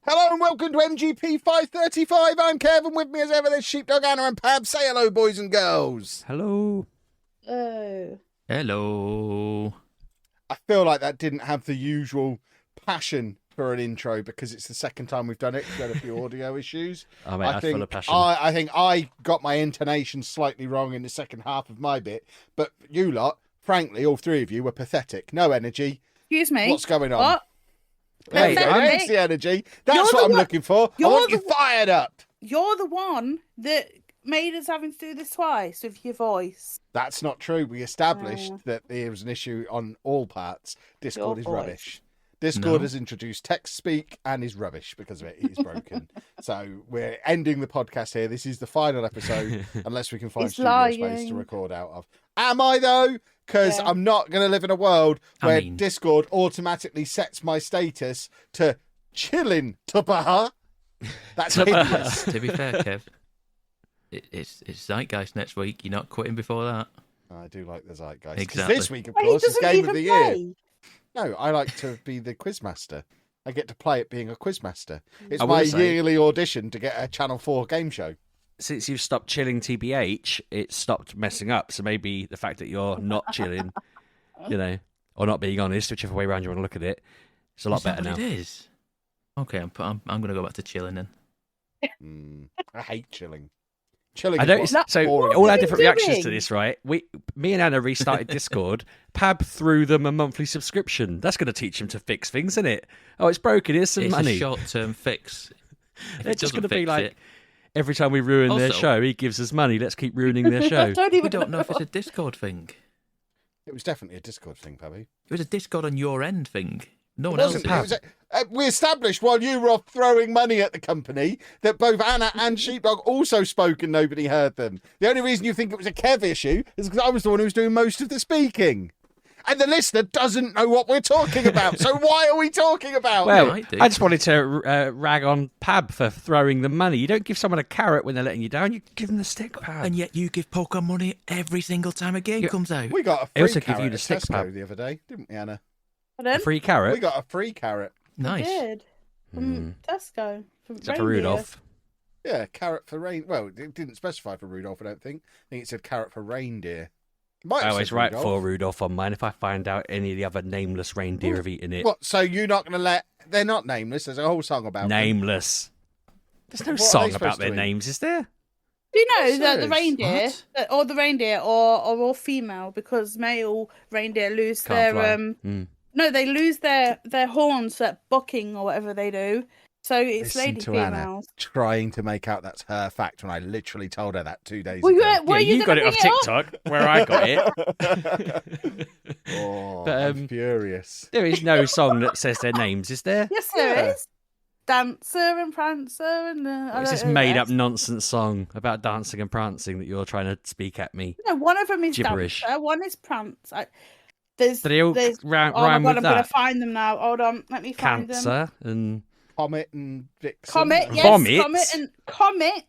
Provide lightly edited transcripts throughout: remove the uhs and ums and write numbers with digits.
Hello and welcome to MGP535. I'm Kevin. With me as ever, there's Sheepdog, Anna and Pab. Say hello, boys and girls. Hello. Oh. Hello. I feel like that didn't have the usual passion for an intro because it's the second time we've done it. We had a few audio issues. Oh, mate, that's full of passion. I think I got my intonation slightly wrong in the second half of my bit, but you lot, frankly, all three of you were pathetic. No energy. Excuse me. What's going on? What? There you go. There's the energy. That's what I'm looking for. I want you fired up. You're the one that made us having to do this twice with your voice. That's not true. We established that there was an issue on all parts. Discord Your is voice. rubbish. Discord has introduced text speak and is rubbish because of it. It is broken. So we're ending the podcast here. This is the final episode unless we can find studio space to record out of. Am I though? Because I'm not going to live in a world where Discord automatically sets my status to chilling to Baha. That's hideous. To be fair, Kev, it's Zeitgeist next week. You're not quitting before that. I do like the Zeitgeist. Exactly. This week, of course, is Game of the Year. No, I like to be the quizmaster. I get to play it being a quizmaster. It's my yearly audition to get a Channel 4 game show. Since you've stopped chilling TBH, it's stopped messing up. So maybe the fact that you're not chilling, or not being honest, whichever way around you want to look at it, it's a lot better now. It is. Okay, I'm going to go back to chilling then. I hate chilling. Chilling. I don't. So all our different reactions to doing? this, right? Me and Anna restarted Discord. Pab threw them a monthly subscription. That's going to teach him to fix things, isn't it? Oh, it's broken. Here's some money. It's a short-term fix. They're just going to be like, every time we ruin their show, he gives us money. Let's keep ruining their show. We don't know if it's a Discord thing. It was definitely a Discord thing, Pabby. It was a Discord on your end thing. No one It else. we established while you were off throwing money at the company that both Anna and Sheepdog also spoke and nobody heard them. The only reason you think it was a Kev issue is because I was the one who was doing most of the speaking. And the listener doesn't know what we're talking about. So why are we talking about it? Well, I just wanted to rag on Pab for throwing the money. You don't give someone a carrot when they're letting you down. You give them the stick, Pab. And yet you give Pokemon money every single time a game comes out. We got a free also carrot give you the at stick, Tesco Pab. the other day, didn't we, Anna? A free carrot? We got a free carrot. Nice. I did. From Tesco. From Is that for Rudolph? Yeah, carrot for rain. Well, it didn't specify for Rudolph, I don't think. I think it said carrot for reindeer. I always write for Rudolph on mine if I find out any of the other nameless reindeer have eaten it. What? So you're not going to let... They're not nameless. There's a whole song about Nameless. There's no What are song they about supposed their to eat? names, is there? Do you know Yes, that there the is. reindeer, or the reindeer, are all female because male reindeer lose Can't their fly. No, they lose their horns at bucking or whatever they do. So it's Listen lady to Anna females. trying to make out that's her fact when I literally told her that 2 days Well, ago. You got it off gonna TikTok, where I got it. Oh, But, I'm furious. There is no song that says their names, is there? Yes, there Yeah. is. Dancer and Prancer and... It's this made-up nonsense song about dancing and prancing that you're trying to speak at me. No, one of them is Gibberish. Dancer, one is Prance. Do they all there's... rhyme Oh my with God, I'm going that? to find them now. Hold on, let me find them. Cancer and... Comet and Vixen. Comet, yes, Vomit? Comet.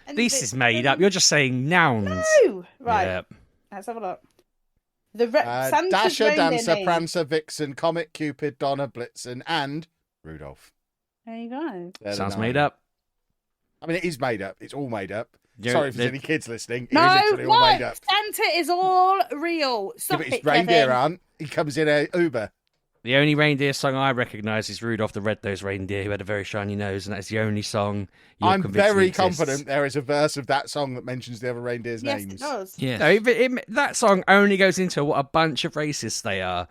And This is made up. You're just saying nouns. No! Right, Yeah. let's have a look. Santa's Dasher, reindeer Dancer, name. Prancer, Vixen, Comet, Cupid, Donna, Blitzen, and Rudolph. There you go. They're the Sounds 9. made up. I mean, it is made up. It's all made up. Yeah, Sorry if there's they- any kids listening. It No, is literally all made up. Santa is all real. Yeah, Stop but it, his reindeer Kevin. aren't. He comes in a Uber. The only reindeer song I recognise is Rudolph the Red-Nosed Reindeer, who had a very shiny nose, and that's the only song I'm convinced me very exists. confident there is a verse of that song that mentions the other reindeer's Yes, names. it does. Yeah. No, that song only goes into what a bunch of racists they are.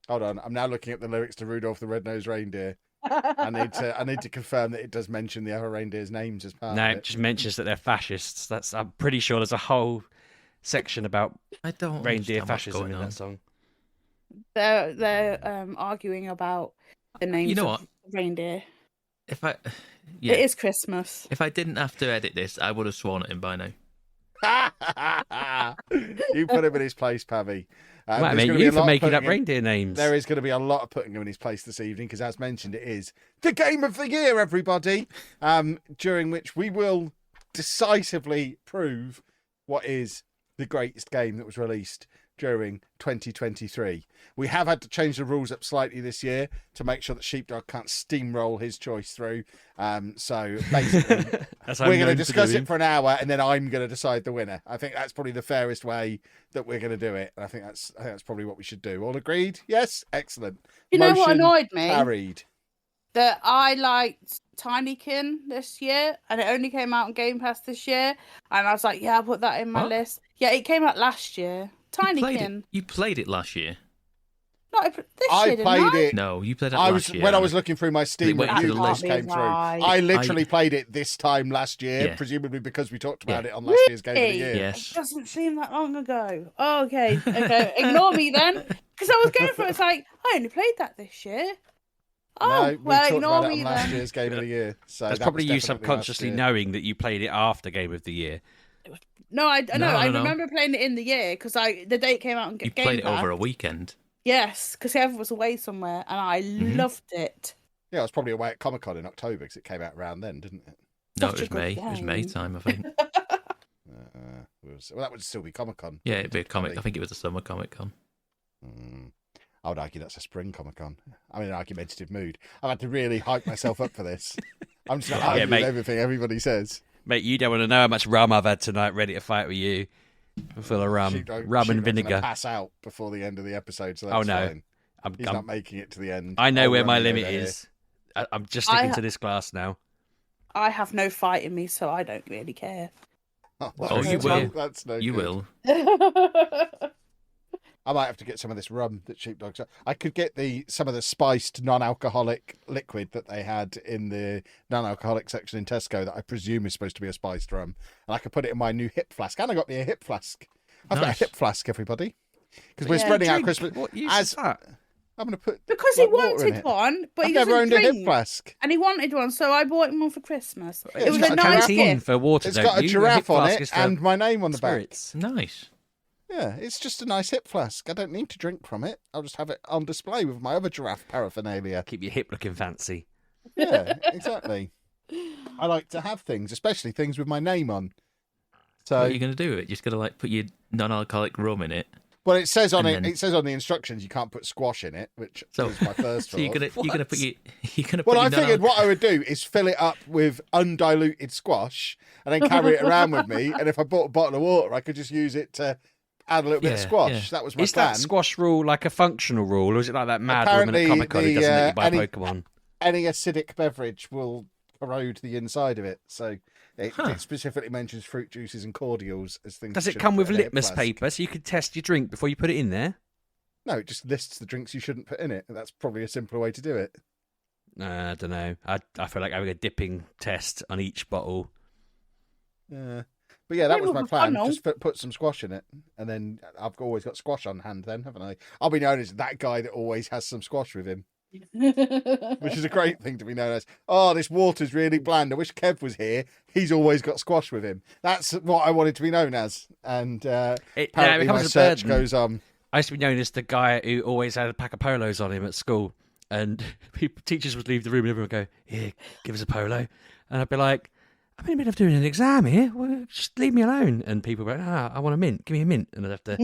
Hold on, I'm now looking at the lyrics to Rudolph the Red-Nosed Reindeer. I need to confirm that it does mention the other reindeer's names as part No, of it it. just mentions that they're fascists. I'm pretty sure there's a whole section about I don't reindeer understand what's fascism going in on. that song. They're arguing about the names You know of reindeer. If I It is Christmas. if I didn't have to edit this, I would have sworn at him by now. You put him in his place, Pavy. Right, There's mate, gonna be you a for lot making putting up him- reindeer names. There is going to be a lot of putting him in his place this evening because, as mentioned, it is the game of the year, everybody, during which we will decisively prove what is the greatest game that was released during 2023. We have had to change the rules up slightly this year to make sure that Sheepdog can't steamroll his choice through. So basically, we're going to discuss it for an hour, and then I'm going to decide the winner. I think that's probably the fairest way that we're going to do it. And I think that's probably what we should do. All agreed? Yes? Excellent. You know what annoyed me? Carried. That I liked Tinykin this year, and it only came out on Game Pass this year, and I was like, yeah, I'll put that in my list. Yeah, it came out last year. Tinykin. You played it last year? Not this year, didn't I? It. No, you played it last year. When I was looking through my Steam review list came through. Right. I literally played it this time last year, presumably because we talked about it on last year's Game of the Year. Yes. It doesn't seem that long ago. Oh, okay. Ignore me then. Because I was going for it. It's like, I only played that this year. Oh, no, well, ignore me on then. last year's Game of the Year. So that's probably you subconsciously knowing that you played it after Game of the Year. No, I remember playing it in the year because the day it came out on Game Pass. You played it over a weekend. Yes, because Evan was away somewhere, and I loved it. Yeah, I was probably away at Comic-Con in October because it came out around then, didn't it? No, it was May. It was May time, I think. That would still be Comic-Con. Yeah, it'd be a comic. I think it was a summer Comic-Con. I would argue that's a spring Comic-Con. I'm in an argumentative mood. I've had to really hype myself up for this. I'm just arguing with everything everybody says. Mate, you don't want to know how much rum I've had tonight ready to fight with you. I'm full of rum. Rum and vinegar. Pass out before the end of the episode, so that's fine. He's not making it to the end. I know where my limit is. I'm just sticking to this glass now. I have no fight in me, so I don't really care. You will. That's no You good. will. I might have to get some of this rum that Sheepdog's. I could get some of the spiced non-alcoholic liquid that they had in the non-alcoholic section in Tesco that I presume is supposed to be a spiced rum, and I could put it in my new hip flask. And I got me a hip flask. I've got a hip flask, everybody, because we're spreading out Christmas. What use is that? I'm going to put because he wanted one, but he doesn't owned drink. A hip flask, and he wanted one, so I bought him one for Christmas. Yeah, it was a nice gift for water. It's got a giraffe on it and my name on the back. Nice. Yeah, it's just a nice hip flask. I don't need to drink from it. I'll just have it on display with my other giraffe paraphernalia. Keep your hip looking fancy. Yeah, exactly. I like to have things, especially things with my name on. So what are you going to do with it? You're just going to put your non-alcoholic rum in it? Well, it says on it says on the instructions you can't put squash in it, which was my first thought. So you're gonna put your Well, I figured what I would do is fill it up with undiluted squash and then carry it around with me. And if I bought a bottle of water, I could just use it to add a little bit of squash. Yeah. That was my plan. Is that squash rule like a functional rule, or is it like that mad woman at Comic-Con who doesn't let you buy Pokemon? Any acidic beverage will corrode the inside of it. So it specifically mentions fruit juices and cordials as things. Does it come with litmus paper so you could test your drink before you put it in there? No, it just lists the drinks you shouldn't put in it. That's probably a simpler way to do it. I don't know. I feel like having a dipping test on each bottle. Yeah. But yeah, that was my plan. Just put some squash in it. And then I've always got squash on hand then, haven't I? I'll be known as that guy that always has some squash with him. Which is a great thing to be known as. Oh, this water's really bland. I wish Kev was here. He's always got squash with him. That's what I wanted to be known as. And apparently my search goes on. I used to be known as the guy who always had a pack of polos on him at school. And teachers would leave the room and everyone would go, here, give us a polo. And I'd be like, I'm in the middle of doing an exam here. Well, just leave me alone. And people would be like, I want a mint. Give me a mint. And I'd have to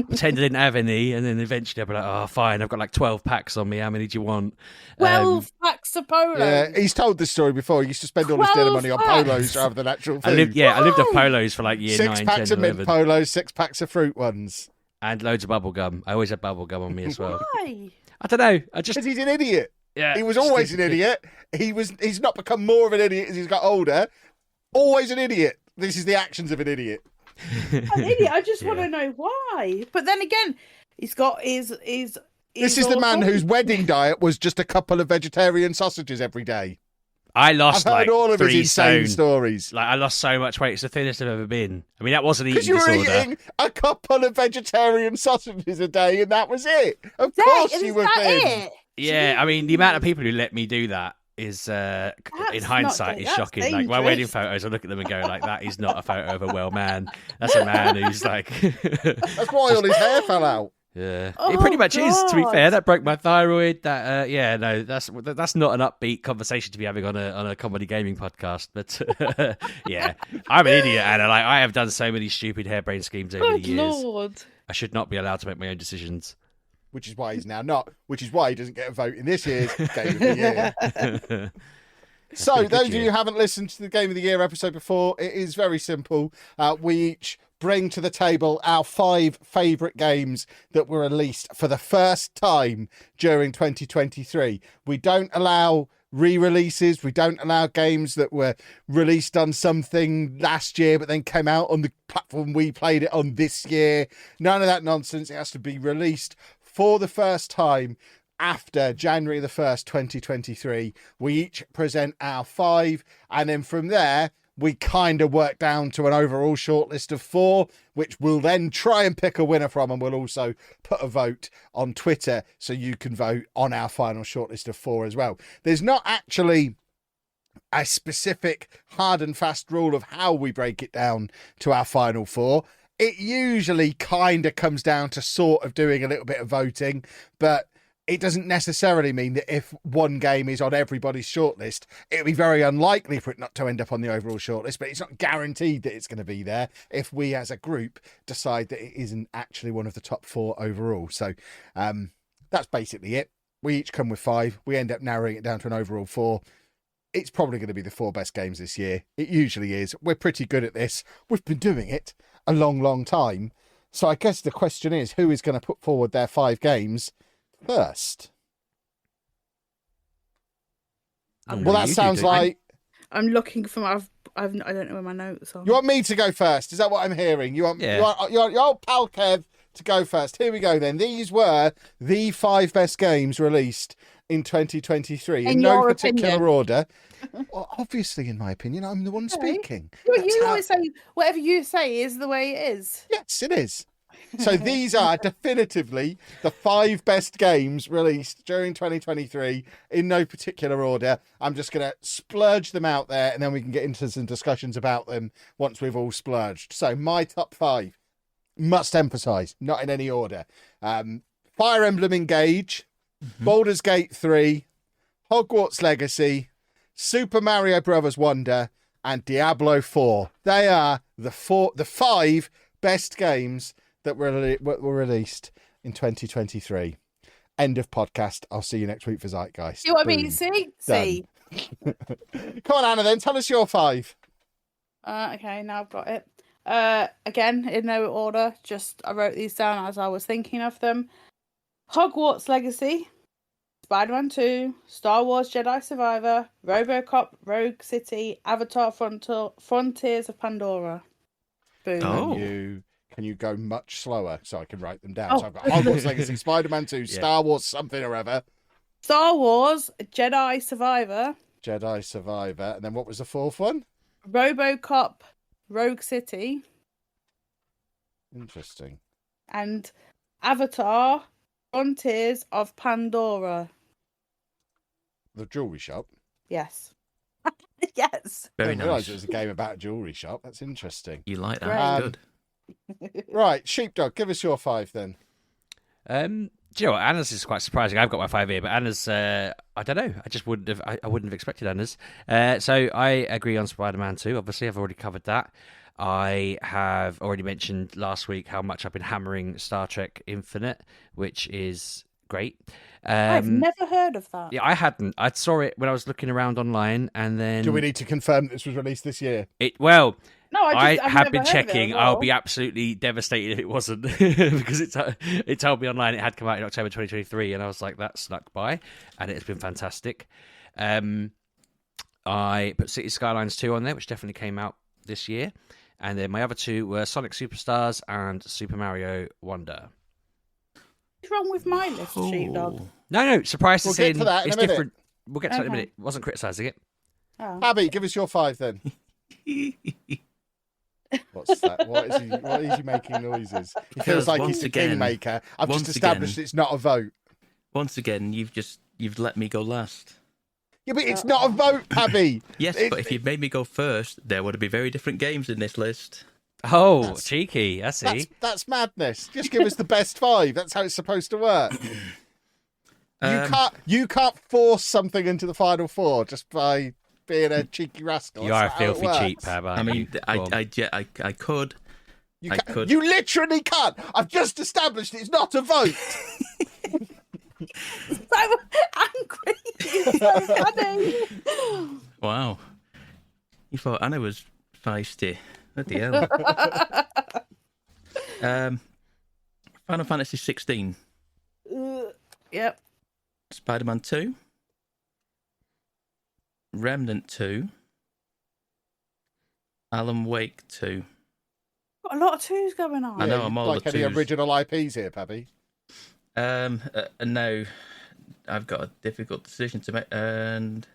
pretend I didn't have any. And then eventually I'd be like, oh, fine. I've got like 12 packs on me. How many do you want? 12 packs of polos. Yeah, he's told this story before. He used to spend all his dinner money on polos rather than actual food. I lived off polos for like year 9, 10, 11. 6 packs of mint polos, 6 packs of fruit ones. And loads of bubble gum. I always had bubble gum on me as well. Why? I don't know. Because he's an idiot. Yeah, he was always an idiot. He's not become more of an idiot as he's got older. Always an idiot. This is the actions of an idiot. An idiot. I just want to know why. But then again, he's got his. This is the man whose wedding diet was just a couple of vegetarian sausages every day. I lost I've heard all of his 3 insane stone. Stories. Like I lost so much weight. It's the thinnest I've ever been. I mean, that wasn't eating disorder. disorder. Because you were eating a couple of vegetarian sausages a day, and that was it. Of course, you were thin. Yeah, I mean, the amount of people who let me do that is, in hindsight, is shocking. Dangerous. Like my wedding photos, I look at them and go, like, that is not a photo of a well man. That's a man who's like. That's why all his hair fell out. Yeah, it pretty much is. To be fair, that broke my thyroid. That that's not an upbeat conversation to be having on a comedy gaming podcast. But yeah, I'm an idiot, Anna. Like I have done so many stupid harebrained schemes over the years. Lord. I should not be allowed to make my own decisions. Which is why he's now not. Which is why he doesn't get a vote in this year's Game of the Year. So, those of you who haven't listened to the Game of the Year episode before, it is very simple. We each bring to the table our 5 favourite games that were released for the first time during 2023. We don't allow re-releases. We don't allow games that were released on something last year but then came out on the platform we played it on this year. None of that nonsense. It has to be released for the first time after January the 1st, 2023. We each present our 5, and then from there we kind of work down to an overall shortlist of 4, which we'll then try and pick a winner from, and we'll also put a vote on Twitter so you can vote on our final shortlist of 4 as well. There's not actually a specific hard and fast rule of how we break it down to our final 4. It usually kind of comes down to sort of doing a little bit of voting, but it doesn't necessarily mean that if one game is on everybody's shortlist, it'll be very unlikely for it not to end up on the overall shortlist, but it's not guaranteed that it's going to be there if we as a group decide that it isn't actually one of the top 4 overall. So that's basically it. We each come with 5. We end up narrowing it down to an overall 4. It's probably going to be the 4 best games this year. It usually is. We're pretty good at this. We've been doing it a long, long time. So I guess the question is, who is going to put forward their 5 games first? Well, that sounds like... I'm looking for my... I don't know where my notes are. You want me to go first? Is that what I'm hearing? You want your old pal Kev to go first? Here we go then. These were the 5 best games released in 2023 in no particular order. Well, obviously, in my opinion, I'm the one speaking. You always say whatever you say is the way it is. Yes, it is. So these are definitively the 5 best games released during 2023 in no particular order. I'm just going to splurge them out there and then we can get into some discussions about them once we've all splurged. So my top 5, must emphasise, not in any order. Fire Emblem Engage, Baldur's Gate 3, Hogwarts Legacy, Super Mario Bros. Wonder, and Diablo 4. They are the 5 best games that were released in 2023. End of podcast. I'll see you next week for Zeitgeist. See what I mean? See? Come on, Anna, then. Tell us your 5. Okay, now I've got it. Again, in no order. Just I wrote these down as I was thinking of them. Hogwarts Legacy, Spider-Man 2, Star Wars Jedi Survivor, RoboCop Rogue City, Avatar Frontiers of Pandora. Boom. Oh. Can you go much slower so I can write them down? So I've got Hogwarts Legacy, Spider-Man 2, Star Wars something or other. Star Wars Jedi Survivor. And then what was the 4th one? RoboCop Rogue City. Interesting. And Avatar Frontiers of Pandora. The jewellery shop? Yes. Yes. Very I didn't realise nice. it was a game about a jewellery shop. That's interesting. You like that? Good. Right, Sheepdog, give us your 5 then. Do you know what? Anna's is quite surprising. I've got my 5 here, but Anna's, I don't know. I just wouldn't have. I wouldn't have expected Anna's. So I agree on Spider-Man 2. Obviously, I've already covered that. I have already mentioned last week how much I've been hammering Star Trek Infinite, which is great. I've never heard of that. Yeah, I hadn't. I saw it when I was looking around online, and then Do we need to confirm that this was released this year? No, I I've have never been heard of it checking. at all. I'll be absolutely devastated if it wasn't because it told me online it had come out in October 2023, and I was like, that snuck by, and it's been fantastic. I put City Skylines 2 on there, which definitely came out this year, and then my other 2 were Sonic Superstars and Super Mario Wonder. What's wrong with my list, Sheepdog? No, surprise We'll is get in. to that in It's a minute. different. We'll get to that in a Okay. minute. Wasn't criticising it. Oh. Abby, give us your 5 then. What's that? What is he making noises? He feels Because like once he's the again- kingmaker. I've just once established again- it's not a vote. Once again, you've let me go last. Yeah, but it's not a vote, Abby. Yes, but if you'd made me go first, there would be very different games in this list. Oh, cheeky! I see. That's madness. Just give us the best 5. That's how it's supposed to work. You can't force something into the final 4 just by being a cheeky rascal. You are a That's not how it filthy works. cheat, Pab. I mean, I could, I could. You literally can't. I've just established it's not a vote. So angry. It's so funny. Wow. You thought Anna was feisty. Bloody hell. Final Fantasy 16. Yep. Spider-Man 2. Remnant 2. Alan Wake 2. Got a lot of twos going on. I know, Yeah, I'm all like the any twos. original IPs here, Pabby. No, I've got a difficult decision to make, and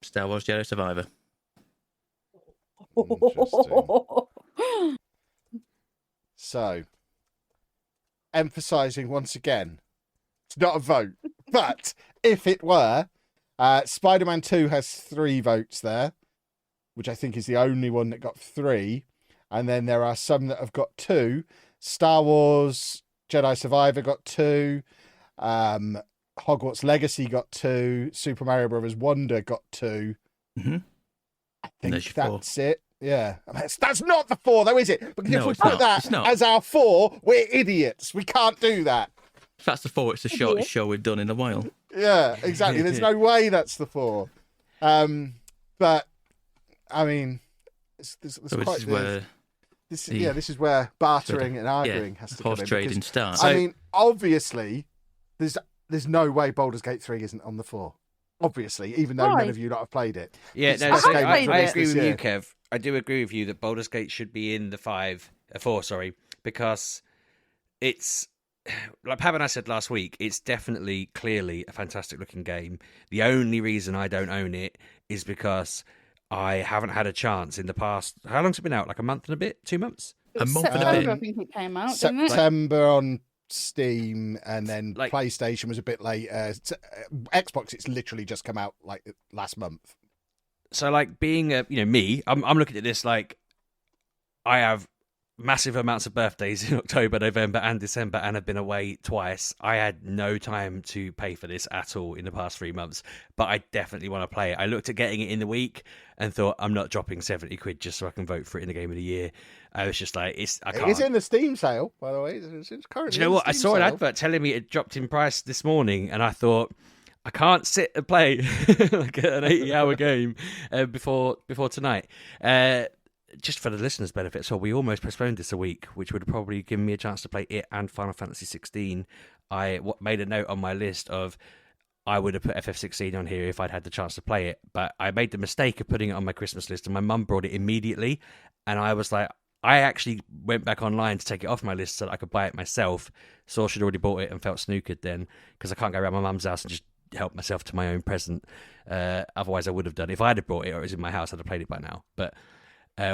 Star Wars Jedi Survivor. Interesting. So, emphasising once again, it's not a vote, but if it were, Spider-Man 2 has 3 votes there, which I think is the only one that got 3. And then there are some that have got 2. Star Wars Jedi Survivor got 2. Hogwarts Legacy got 2. Super Mario Brothers Wonder got 2. Mm-hmm. I think There's your 4. that's it. Yeah. I mean, that's not the 4, though, is it? Because if No, we it's put not. that It's not. as our 4, we're idiots. We can't do that. If that's the 4, it's the shortest show we've done in a while. Yeah, exactly. There's no way that's the 4. But, I mean, So this is where this is where bartering and arguing has to come horse in. trading because, starts. I mean, obviously, there's no way Baldur's Gate 3 isn't on the 4. Obviously, even though none of you lot have played it. Yeah, It's no, best so game I released agree this with you, year. Kev. I do agree with you that Baldur's Gate should be in the 4, because it's like Pab and I said last week. It's definitely, clearly a fantastic looking game. The only reason I don't own it is because I haven't had a chance in the past. How long's it been out? Like a month and a bit? 2 months? A month and a September, bit. I think it came out, didn't it? September on Steam, and then Like- PlayStation was a bit late. Xbox, it's literally just come out like last month. So, like, being me, I'm looking at this like I have massive amounts of birthdays in October, November, and December, and have been away twice. I had no time to pay for this at all in the past 3 months, but I definitely want to play it. I looked at getting it in the week and thought, I'm not dropping 70 quid just so I can vote for it in the game of the year. I was just like, I can't. It's in the Steam sale, by the way. It's currently. Do you know what? I saw an advert telling me it dropped in price this morning, and I thought, I can't sit and play like an 80-hour game before tonight. Just for the listeners' benefit, so we almost postponed this a week, which would have probably given me a chance to play it and Final Fantasy 16. I made a note on my list of I would have put FF16 on here if I'd had the chance to play it, but I made the mistake of putting it on my Christmas list, and my mum brought it immediately, and I was like, I actually went back online to take it off my list so that I could buy it myself. Saw she'd already bought it and felt snookered then, because I can't go around my mum's house and just help myself to my own present. Otherwise, I would have done. If I had brought it or it was in my house, I'd have played it by now. But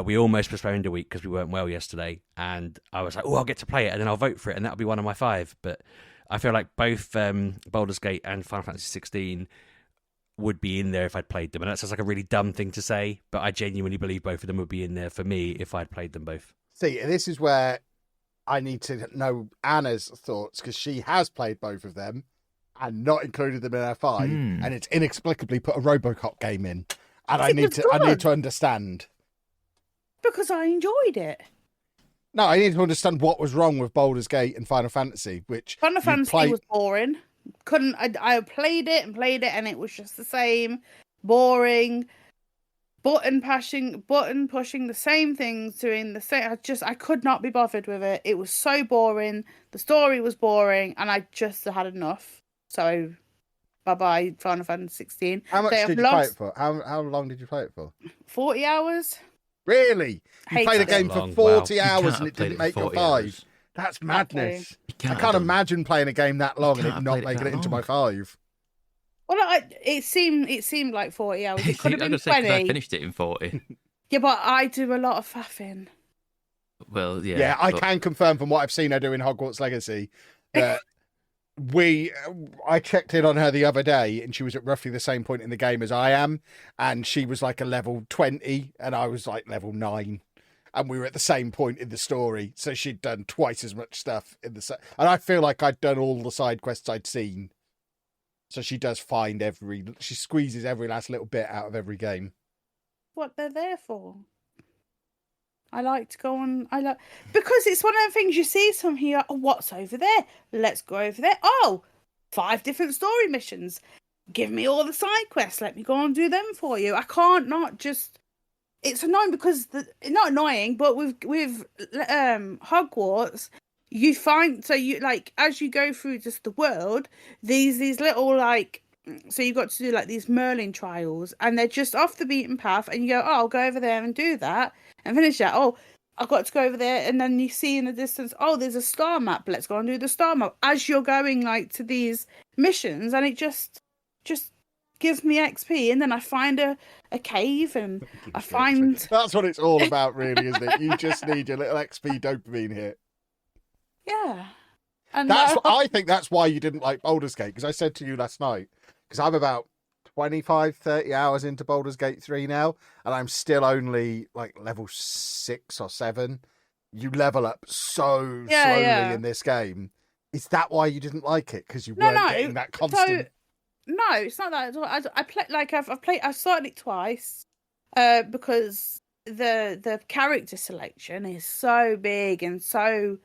we almost postponed a week because we weren't well yesterday, and I was like, "Oh, I'll get to play it, and then I'll vote for it, and that'll be one of my 5." But I feel like both Baldur's Gate and Final Fantasy 16 would be in there if I'd played them, and that sounds like a really dumb thing to say, but I genuinely believe both of them would be in there for me if I'd played them both. See, this is where I need to know Anna's thoughts, because she has played both of them and not included them in her 5, and it's inexplicably put a RoboCop game in, and I need to understand. Because I enjoyed it. No, I need to understand what was wrong with Baldur's Gate and Final Fantasy, which Final Fantasy was boring. I played it, and it was just the same, boring, button pushing, the same things, doing the same. I could not be bothered with it. It was so boring. The story was boring, and I just had enough. So, bye Final Fantasy 16. How much did you play it for? How long did you play it for? 40 hours. Really? You played a game for 40 hours and it didn't make your 5? That's madness. I can't imagine playing a game that long and it not making it into my 5. Well, it seemed like 40 hours. It could have been 20. I finished it in 40. Yeah, but I do a lot of faffing. Well, yeah. Yeah, I can confirm from what I've seen her do in Hogwarts Legacy that I checked in on her the other day and she was at roughly the same point in the game as I am, and she was like a level 20 and I was like level 9, and we were at the same point in the story, so she'd done twice as much stuff in the and I feel like I'd done all the side quests I'd seen. So she does find she squeezes every last little bit out of every game. what they're there for. I like to go on. Because it's one of the things you see some here. Oh, what's over there? Let's go over there. Oh, 5 different story missions. Give me all the side quests. Let me go and do them for you. I can't not just. It's annoying because not annoying, but with Hogwarts, you find as you go through just the world, these little so you've got to do these Merlin trials, and they're just off the beaten path, and you go, oh, I'll go over there and do that and finish that. Oh, I've got to go over there, and then you see in the distance, oh, there's a star map. Let's go and do the star map as you're going to these missions, and it just gives me XP, and then I find a cave, and I find that's what it's all about, really, isn't it? You just need your little XP dopamine hit. Yeah, and I think that's why you didn't like Baldur's Gate, because I said to you last night, because I'm about 25-30 hours into Baldur's Gate 3 now, and I'm still only level 6 or 7. You level up so slowly in this game. Is that why you didn't like it? Because you weren't getting that constant. No, it's not that at all. I play I've started it twice, because the character selection is so big and so.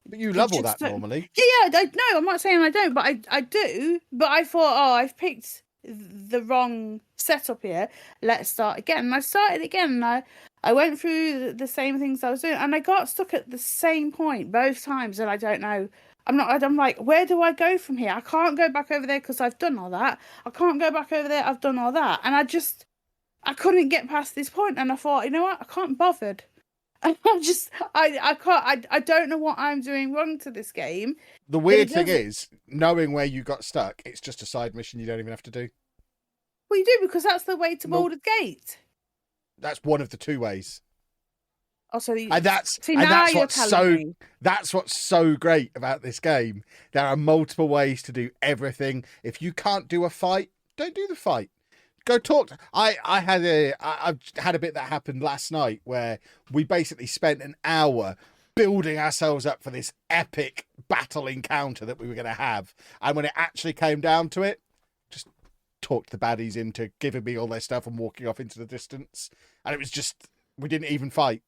But you level that normally. Yeah, no, I'm not saying I don't, but I do. But I thought, I've picked the wrong setup here. Let's start again. And I started again, and I went through the same things I was doing, and I got stuck at the same point both times, and I don't know. I'm like, where do I go from here? I can't go back over there because I've done all that. I can't go back over there. I've done all that. And I couldn't get past this point. And I thought, you know what? I can't be bothered. And I can't, I don't know what I'm doing wrong to this game. The weird thing is, knowing where you got stuck, it's just a side mission you don't even have to do. Well, you do, because that's the way to Baldur's Gate. That's one of the 2 ways. Oh, so that's what's so great about this game. There are multiple ways to do everything. If you can't do a fight, don't do the fight. Go talk. I've had a bit that happened last night where we basically spent an hour building ourselves up for this epic battle encounter that we were going to have, and when it actually came down to it, just talked the baddies into giving me all their stuff and walking off into the distance, and it was just, we didn't even fight.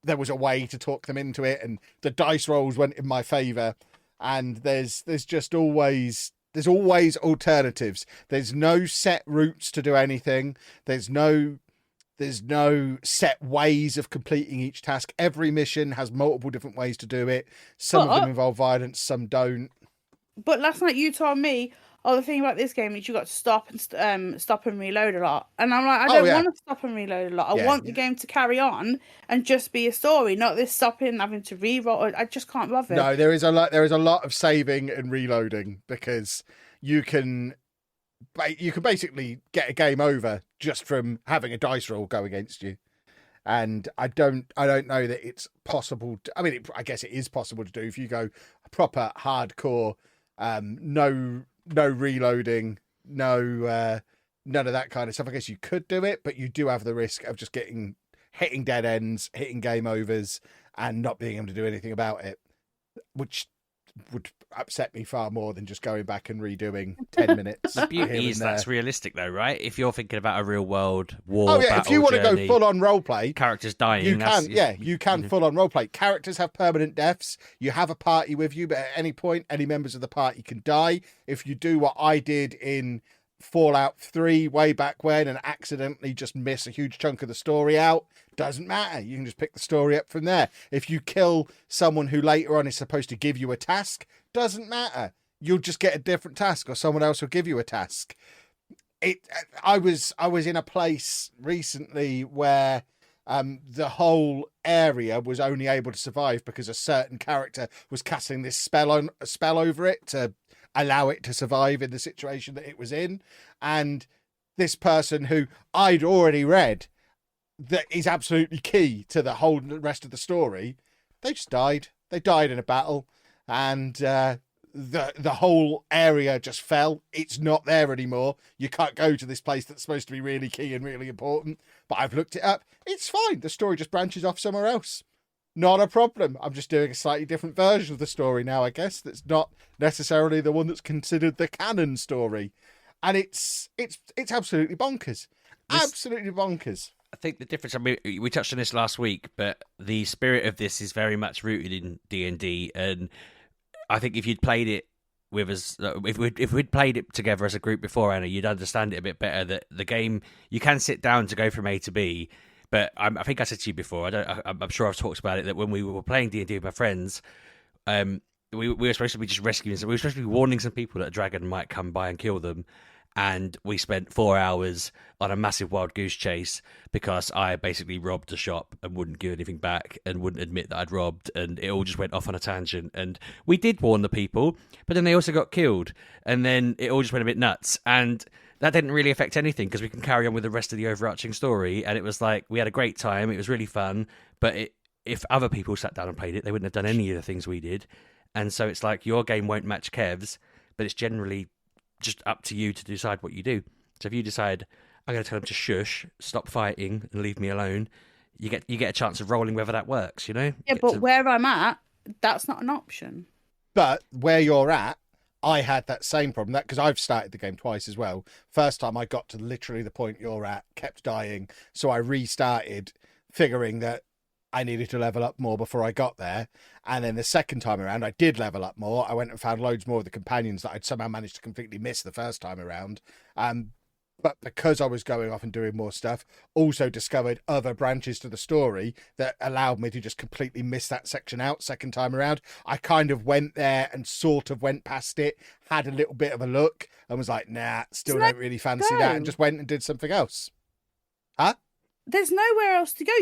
There was a way to talk them into it, and the dice rolls went in my favor, and there's always alternatives. There's no set routes to do anything. There's no set ways of completing each task. Every mission has multiple different ways to do it. Some of them involve violence, some don't. But last night you told me, the thing about this game is you got to stop and reload a lot. And I'm like, I don't want to stop and reload a lot. I want the game to carry on and just be a story, not this stopping, having to reroll. I just can't bother. No, there is a lot of saving and reloading, because you can basically get a game over just from having a dice roll go against you. And I don't know that it's possible I guess it is possible to do if you go proper hardcore, no reloading, none of that kind of stuff. I guess you could do it, but you do have the risk of just hitting dead ends, hitting game overs, and not being able to do anything about it, which would upset me far more than just going back and redoing 10 minutes. The beauty is that's realistic, though, right? If you're thinking about a real world war, battle if you want to go full on roleplay, characters dying, you can full on roleplay. Characters have permanent deaths. You have a party with you, but at any point, any members of the party can die. If you do what I did in Fallout 3 way back when and accidentally just miss a huge chunk of the story out, doesn't matter. You can just pick the story up from there. If you kill someone who later on is supposed to give you a task, doesn't matter. You'll just get a different task, or someone else will give you a task. I was in a place recently where the whole area was only able to survive because a certain character was casting this spell over it to allow it to survive in the situation that it was in. And this person who I'd already read that is absolutely key to the whole rest of the story, they just died. They died in a battle, and the whole area just fell. It's not there anymore. You can't go to this place that's supposed to be really key and really important. But I've looked it up. It's fine. The story just branches off somewhere else. Not a problem. I'm just doing a slightly different version of the story now, I guess. That's not necessarily the one that's considered the canon story. And it's absolutely bonkers. absolutely bonkers. I think the difference. I mean, we touched on this last week, but the spirit of this is very much rooted in D&D, and I think if you'd played it with us, if we'd played it together as a group before, Anna, you'd understand it a bit better. That the game, you can sit down to go from A to B, but I think I said to you before. I'm sure I've talked about it, that when we were playing D&D with my friends, we were supposed to be just rescuing. We were supposed to be warning some people that a dragon might come by and kill them. And we spent 4 hours on a massive wild goose chase because I basically robbed a shop and wouldn't give anything back and wouldn't admit that I'd robbed, and it all just went off on a tangent. And we did warn the people, but then they also got killed, and then it all just went a bit nuts. And that didn't really affect anything because we can carry on with the rest of the overarching story. And it was like, we had a great time. It was really fun. But if other people sat down and played it, they wouldn't have done any of the things we did. And so it's like, your game won't match Kev's, but it's generally just up to you to decide what you do. So if you decide, I'm going to tell them to shush, stop fighting, and leave me alone, you get a chance of rolling whether that works, you know? Yeah, but where I'm at, that's not an option. But where you're at, I had that same problem. That because I've started the game twice as well. First time I got to literally the point you're at, kept dying, so I restarted, figuring that I needed to level up more before I got there. And then the second time around, I did level up more. I went and found loads more of the companions that I'd somehow managed to completely miss the first time around. But because I was going off and doing more stuff, also discovered other branches to the story that allowed me to just completely miss that section out second time around. I kind of went there and sort of went past it, had a little bit of a look, and was like, nah, still don't really fancy that, and just went and did something else. Huh? There's nowhere else to go.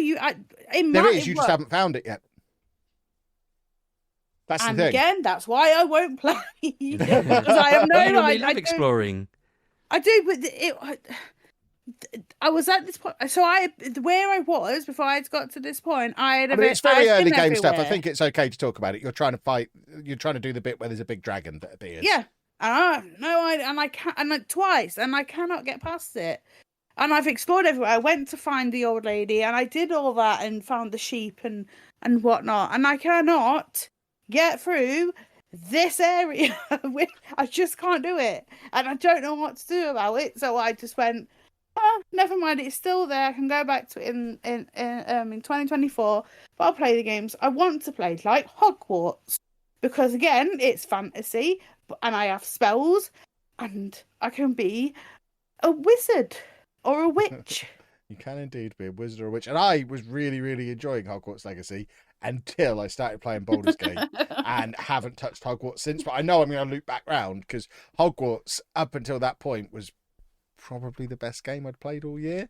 There is, you just haven't found it yet. That's the thing. And again, that's why I won't play. Because I have no I love exploring. I do, but I was at this point. So where I was before I had got to this point, it's very early game stuff. I think it's okay to talk about it. You're trying to fight. You're trying to do the bit where there's a big dragon that appears. Yeah, I can't, and twice, and I cannot get past it. And I've explored everywhere. I went to find the old lady, and I did all that and found the sheep and whatnot. And I cannot get through this area. I just can't do it. And I don't know what to do about it. So I just went, oh, never mind. It's still there. I can go back to it in 2024. But I'll play the games I want to play, like Hogwarts. Because, again, it's fantasy. And I have spells. And I can be a wizard. Or a witch. You can indeed be a wizard or a witch. And I was really, really enjoying Hogwarts Legacy until I started playing Baldur's Gate and haven't touched Hogwarts since. But I know I'm going to loop back round because Hogwarts, up until that point, was probably the best game I'd played all year.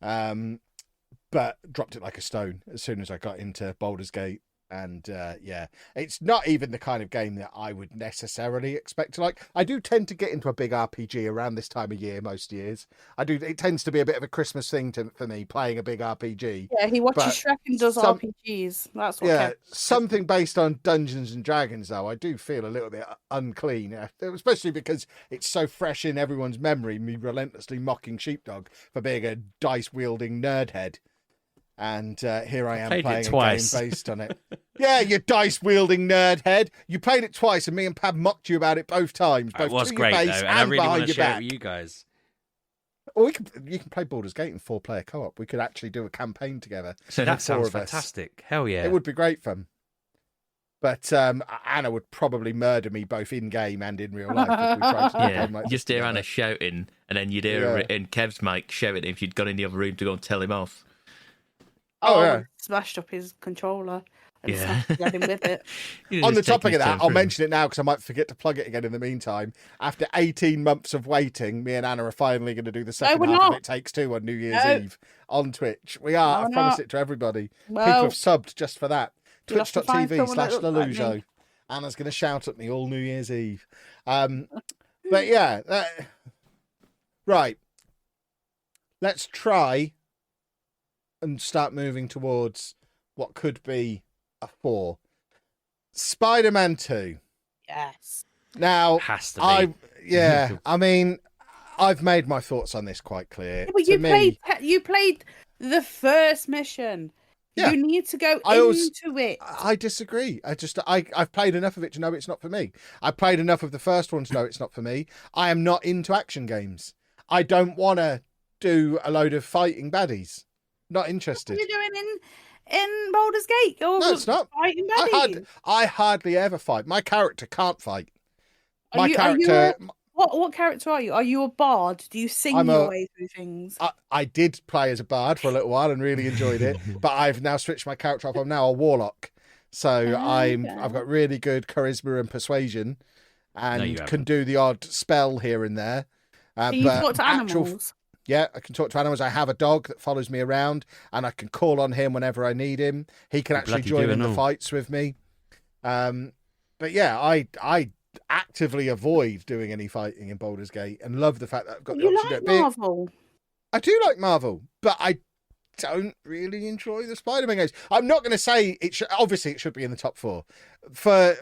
But dropped it like a stone as soon as I got into Baldur's Gate. And yeah, it's not even the kind of game that I would necessarily expect to like. I do tend to get into a big RPG around this time of year most years. I do. It tends to be a bit of a Christmas thing for me, playing a big RPG. Yeah, he watches Shrek and does RPGs. That's what. Yeah, something based on Dungeons and Dragons, though, I do feel a little bit unclean, especially because it's so fresh in everyone's memory. Me relentlessly mocking Sheepdog for being a dice wielding nerdhead. And here I am playing a game based on it. Yeah, you dice-wielding nerd head. You played it twice, and me and Pab mocked you about it both times. Both it was to great, your though, face and I really want to share it with you guys. Or you can play Baldur's Gate in 4-player co-op. We could actually do a campaign together. So that sounds fantastic. Hell yeah. It would be great fun. But Anna would probably murder me both in-game and in real life if we tried to do a game like just hear Anna shouting, and then you'd hear in Kev's mic shouting if you'd gone in the other room to go and tell him off. Oh, yeah. Smashed up his controller and had him with it. On the topic of that, I'll mention it now because I might forget to plug it again in the meantime. After 18 months of waiting, me and Anna are finally going to do the second half of It Takes Two on New Year's Eve on Twitch. We are. I promise it to everybody. People have subbed just for that. Twitch.tv/Lelujo. Anna's going to shout at me all New Year's Eve. But yeah. Right. Let's try and start moving towards what could be a 4. Spider-Man 2. Yes. Now, has to be. I mean, I've made my thoughts on this quite clear. Yeah, but you played the first mission. Yeah. You need to go into it. I disagree. I've played enough of it to know it's not for me. I've played enough of the first one to know it's not for me. I am not into action games. I don't want to do a load of fighting baddies. Not interested. What are you doing in Baldur's Gate? You're No, it's not. fighting baddies. I hardly ever fight. My character can't fight. What character are you? Are you a bard? Do you sing your way through things? I did play as a bard for a little while and really enjoyed it, but I've now switched my character up. I'm now a warlock, so I've got really good charisma and persuasion, and can do the odd spell here and there. Can you talk to animals? Yeah, I can talk to animals. I have a dog that follows me around, and I can call on him whenever I need him. He can actually join in the fights with me. But yeah, I actively avoid doing any fighting in Baldur's Gate and love the fact that I've got the option to do it. Marvel? I do like Marvel, but I don't really enjoy the Spider-Man games. I'm not going to say it should. Obviously, it should be in the top 4 for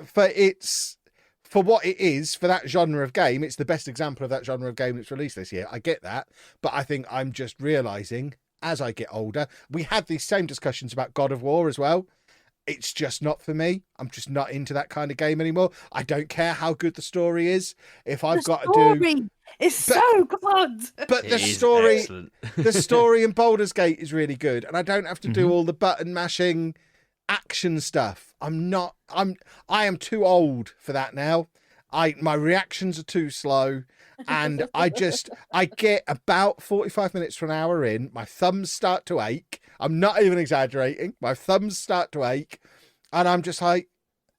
what it is for that genre of game. It's the best example of that genre of game that's released this year. I get that, but I think I'm just realizing as I get older. We had these same discussions about God of War as well. It's just not for me. I'm just not into that kind of game anymore. I don't care how good the story is. If I've got to do, it's so good. But the story in Baldur's Gate is really good, and I don't have to do all the button mashing action stuff. I am too old for that now. My reactions are too slow, and I get about 45 minutes to an hour in, my thumbs start to ache. I'm not even exaggerating. My thumbs start to ache, and I'm just like,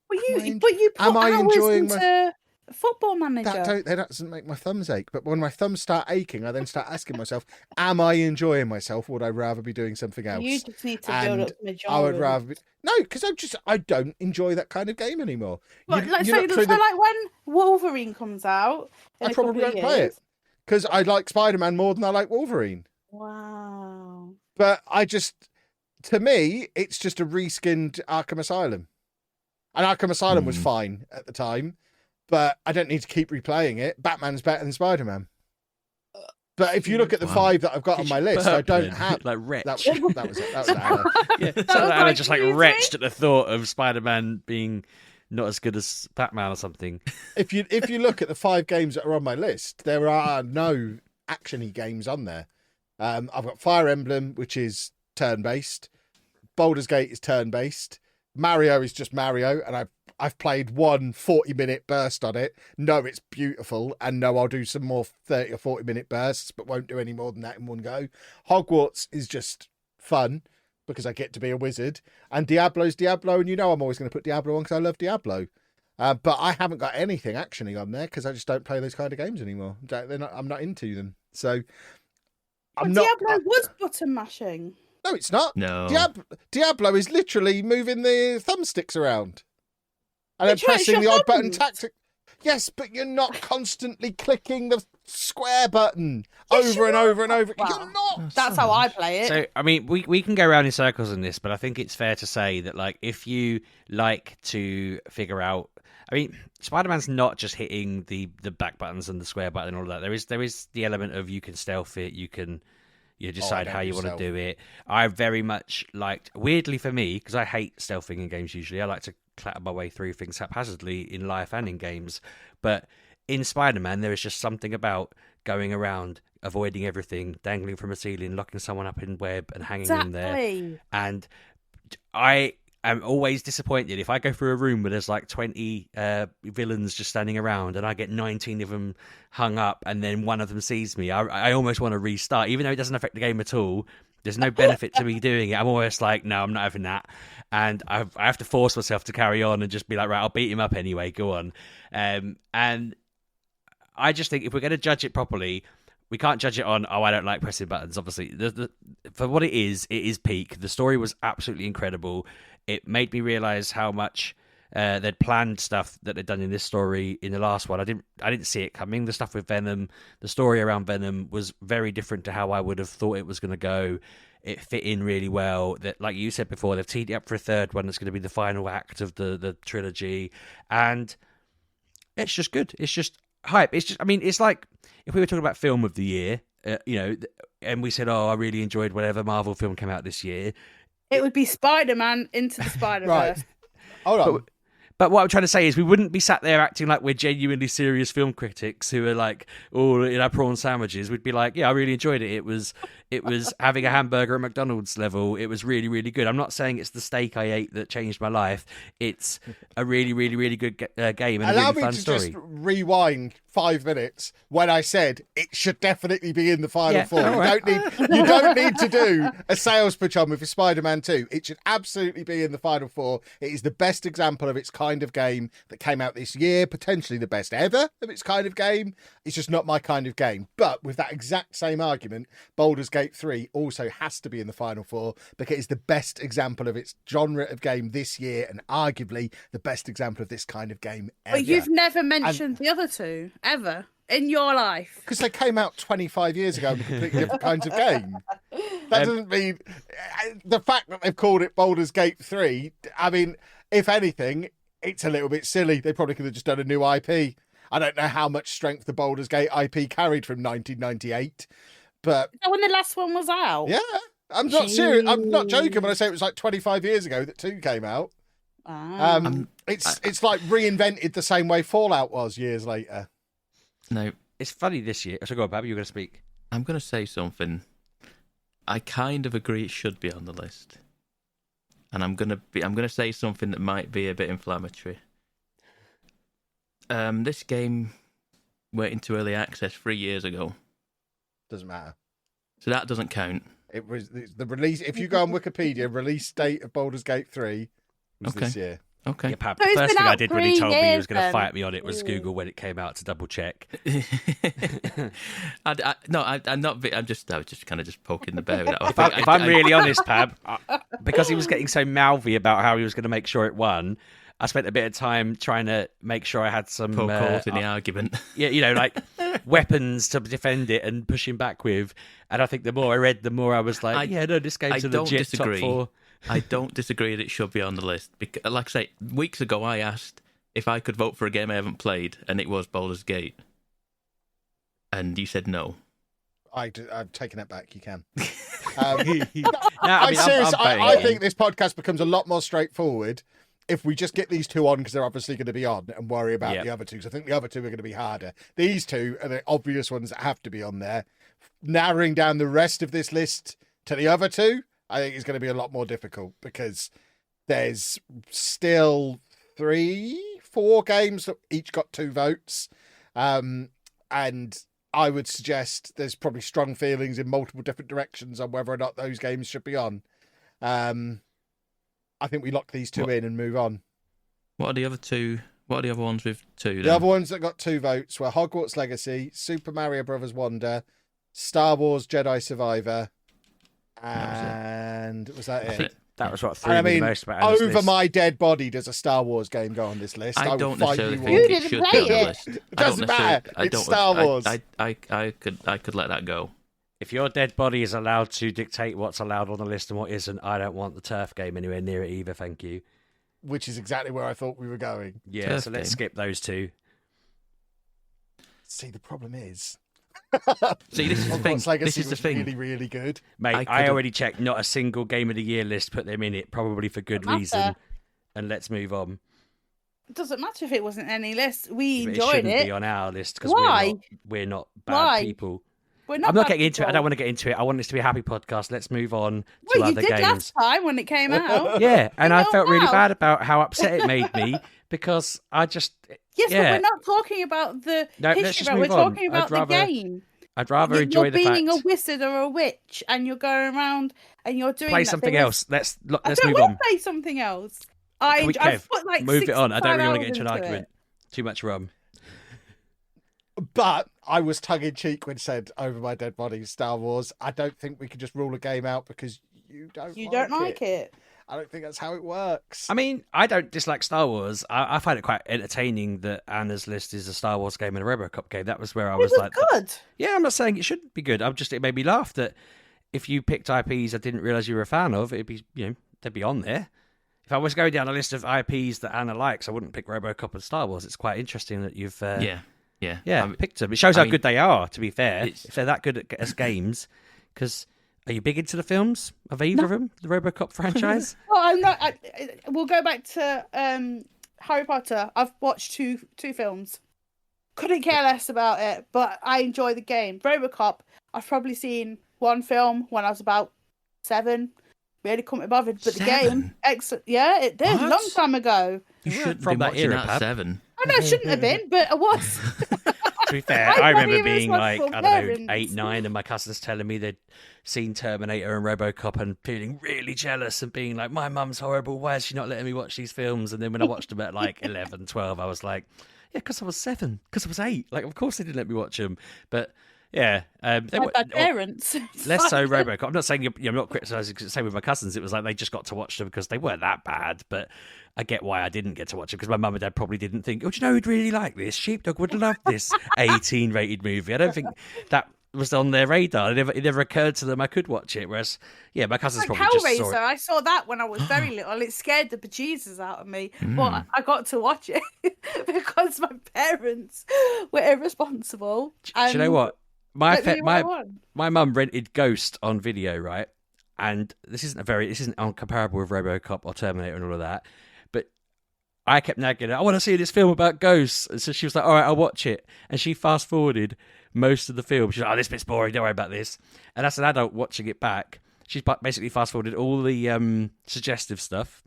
but you put hours into Football Manager. That doesn't make my thumbs ache. But when my thumbs start aching, I then start asking myself, am I enjoying myself? Would I rather be doing something else? You just need to build up the majority. I would rather be... No, because I don't enjoy that kind of game anymore. Like when Wolverine comes out, I probably won't play it because I like Spider-Man more than I like Wolverine. Wow. But to me, it's just a reskinned Arkham Asylum. And Arkham Asylum was fine at the time, but I don't need to keep replaying it. Batman's better than Spider-Man. But if you look at the 5 that I've got on my list, I don't have like retch. That was Anna. Yeah, so Anna just like retched at the thought of Spider-Man being not as good as Batman or something. If you look at the 5 games that are on my list, there are no action-y games on there. I've got Fire Emblem, which is turn-based. Baldur's Gate is turn-based. Mario is just Mario, and I've played one 40-minute burst on it. No, it's beautiful, and no, I'll do some more 30 or 40-minute bursts, but won't do any more than that in one go. Hogwarts is just fun because I get to be a wizard, and Diablo's Diablo, and I'm always going to put Diablo on because I love Diablo. But I haven't got anything actioning on there because I just don't play those kind of games anymore. I'm not into them, so Diablo was button mashing. No, it's not. No. Diablo is literally moving the thumbsticks around. And then pressing the odd button tactic. Yes, but you're not constantly clicking the square button over and over and over. Well, you're not. That's how I play it. So, I mean, we can go around in circles on this, but I think it's fair to say that, like, if you like to figure out... I mean, Spider-Man's not just hitting the back buttons and the square button and all of that. There is the element of you can stealth it, you decide how you want to do it. I very much liked, weirdly for me, because I hate stealthing in games usually, I like to clatter my way through things haphazardly in life and in games. But in Spider-Man, there is just something about going around, avoiding everything, dangling from a ceiling, locking someone up in web and hanging them there. And I am always disappointed if I go through a room where there's like 20 villains just standing around and I get 19 of them hung up and then one of them sees me. I almost want to restart, even though it doesn't affect the game at all. There's no benefit to me doing it. I'm always like, no, I'm not having that. And I have to force myself to carry on and just be like, right, I'll beat him up anyway, go on. And I just think if we're going to judge it properly, we can't judge it on, I don't like pressing buttons, obviously. For what it is peak. The story was absolutely incredible. It made me realise how much they'd planned stuff that they'd done in this story in the last one. I didn't see it coming. The stuff with Venom, the story around Venom was very different to how I would have thought it was going to go. It fit in really well. That, like you said before, they've teed it up for a third one that's going to be the final act of the trilogy. And it's just good. It's just hype. It's just, I mean, it's like if we were talking about film of the year, and we said, I really enjoyed whatever Marvel film came out this year. It would be Spider-Man Into the Spider-Verse. Right. Hold on. But what I'm trying to say is we wouldn't be sat there acting like we're genuinely serious film critics who are like all in our prawn sandwiches. We'd be like, yeah, I really enjoyed it. It was having a hamburger at McDonald's level. It was really, really good. I'm not saying it's the steak I ate that changed my life. It's a really, really, really good game and Allow a really fun me to story. just rewind 5 minutes when I said it should definitely be in the final four. Right. You don't need to do a sales pitch on with Spider-Man 2. It should absolutely be in the final four. It is the best example of its kind of game that came out this year, potentially the best ever of its kind of game. It's just not my kind of game. But with that exact same argument, Baldur's Gate 3 also has to be in the final four because it's the best example of its genre of game this year and arguably the best example of this kind of game ever. But you've never mentioned the other two, ever, in your life. Because they came out 25 years ago and were completely different kinds of game. That doesn't mean... The fact that they've called it Baldur's Gate 3, I mean, if anything, it's a little bit silly. They probably could have just done a new IP. I don't know how much strength the Baldur's Gate IP carried from 1998, but... Is that when the last one was out? Yeah, I'm not serious. I'm not joking when I say it was like 25 years ago that 2 came out. It's like reinvented the same way Fallout was years later. No, It's funny this year. So go on, Bab, you were going to speak. I'm going to say something. I kind of agree it should be on the list, and I'm going to say something that might be a bit inflammatory. This game went into early access 3 years ago. Doesn't matter. So that doesn't count. It was the release. If you go on Wikipedia, release date of Baldur's Gate 3 was this year. Okay. Yeah, Pab, So the it's first been thing I out did when he 3 told me he was years going to then. fight me on it was Google when it came out to double check. I'm not. I was just kind of just poking the bear with that. If I'm really honest, Pab, because he was getting so mouthy about how he was going to make sure it won, I spent a bit of time trying to make sure I had some poke holes in the argument. Yeah, like weapons to defend it and push him back with. And I think the more I read, the more I was like, this game's a legit top 4. I don't disagree that it should be on the list. Because, like I say, weeks ago I asked if I could vote for a game I haven't played, and it was Baldur's Gate. And you said no. I've taken it back. You can. I'm serious. voting I in. think this podcast becomes a lot more straightforward if we just get these 2 on because they're obviously going to be on and worry about the other 2. So I think the other 2 are going to be harder. These 2 are the obvious ones that have to be on there. Narrowing down the rest of this list to the other 2, I think is going to be a lot more difficult because there's still 3-4 games that each got 2 votes. And I would suggest there's probably strong feelings in multiple different directions on whether or not those games should be on. I think we lock these 2 in and move on. What are the other 2? What are the other ones with 2? Then? The other ones that got 2 votes were Hogwarts Legacy, Super Mario Bros. Wonder, Star Wars Jedi Survivor, and was that it? That was what threw I me mean, the most about Anna's over list. my dead body does a Star Wars game go on this list. I don't will fight necessarily you think all. You it didn't should play be on the it. list. It doesn't matter. It's Star Wars. I could let that go. If your dead body is allowed to dictate what's allowed on the list and what isn't, I don't want the turf game anywhere near it either, thank you. Which is exactly where I thought we were going. Yeah, Turf so let's game. skip those 2. See, the problem is... See, this is the thing. Hogwarts Legacy This is the was thing. really, really good. Mate, I I could've- already checked. Not a single Game of the Year list put them in it, probably for good Doesn't reason. matter. And let's move on. It doesn't matter if it wasn't any list. We But it enjoyed shouldn't it. be on our list because Why? we're not bad Why? people. We're I'm not bad getting into it. I people. don't want to get into it. I want this to be a happy podcast. Let's move on to Well, you other did games. last time when it came out. Yeah, and You I know felt really how. bad about how upset it made me because I just Yes, yeah. but we're not talking about the No, let's history. just We're move on. talking about I'd rather- the game. I'd rather enjoy You're the fact. being a wizard or a witch, and you're going around and you're doing Play that something thing. else. Let's I move don't on. want to play something else. Can we, I've Kev, put like move it on. I don't 65 really want to get hours into an argument. it. Too much rum. But I was tongue-in-cheek when said over my dead body Star Wars. I don't think we can just rule a game out because you don't You don't like it. I don't think that's how it works. I mean, I don't dislike Star Wars. I find it quite entertaining that Anna's list is a Star Wars game and a RoboCop game. That was where I It was was like, good. yeah, I'm not saying it shouldn't be good. It made me laugh that if you picked IPs I didn't realise you were a fan of, it'd be, they'd be on there. If I was going down a list of IPs that Anna likes, I wouldn't pick RoboCop and Star Wars. It's quite interesting that you've picked them. It shows how good they are, to be fair, if they're that good as games. Because are you big into the films of either of them, the RoboCop franchise? Well, I'm not. We'll go back to Harry Potter. I've watched two films. Couldn't care less about it, but I enjoy the game. RoboCop, I've probably seen one film when I was about 7. Really couldn't be bothered. But 7? The game, excellent. Yeah, it did. What? Long time ago. You shouldn't from be that watching era, that Pab. 7. I know, shouldn't have been, but I was. To be fair, I'm I not remember even being like, responsible I don't know, parents. 8, 9, and my cousins telling me they'd seen Terminator and RoboCop and feeling really jealous and being like, my mum's horrible, why is she not letting me watch these films? And then when I watched them at like 11, 12, I was like, yeah, because I was 7, because I was 8. Like, of course they didn't let me watch them. But yeah. They My were, bad parents. less so RoboCop. I'm not saying I'm not criticising. Same with my cousins. It was like they just got to watch them because they weren't that bad. But I get why I didn't get to watch it because my mum and dad probably didn't think, oh, do you know who'd really like this? Sheepdog would love this 18 rated movie. I don't think that was on their radar. It never occurred to them I could watch it. Whereas, yeah, my cousins Like probably just Hellraiser, saw it. I saw that when I was very little. It scared the bejesus out of me, but I got to watch it because my parents were irresponsible. Do you know what? My let me what I want. my mum rented Ghost on video, right? And this isn't uncomparable with RoboCop or Terminator and all of that. But I kept nagging her, I want to see this film about ghosts. And so she was like, all right, I'll watch it. And she fast forwarded most of the film. She's like, oh, this bit's boring, don't worry about this. And as an adult watching it back, she's basically fast forwarded all the suggestive stuff.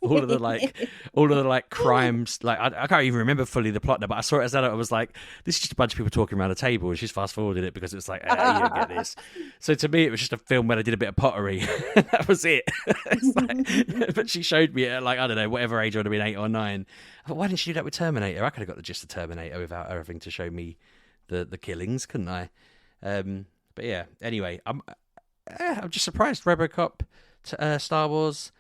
all of the crimes. Like I can't even remember fully the plot now, but I saw it as an adult. I was like, this is just a bunch of people talking around a table, and she's fast forwarded it because it's like, you don't get this. So to me, it was just a film where I did a bit of pottery. That was it. It's like, but she showed me at like, I don't know, whatever age I would have been, 8 or 9. I thought, why didn't she do that with Terminator? I could have got the gist of Terminator without her having to show me the killings, couldn't I? But yeah. Anyway, I'm just surprised. RoboCop, Star Wars.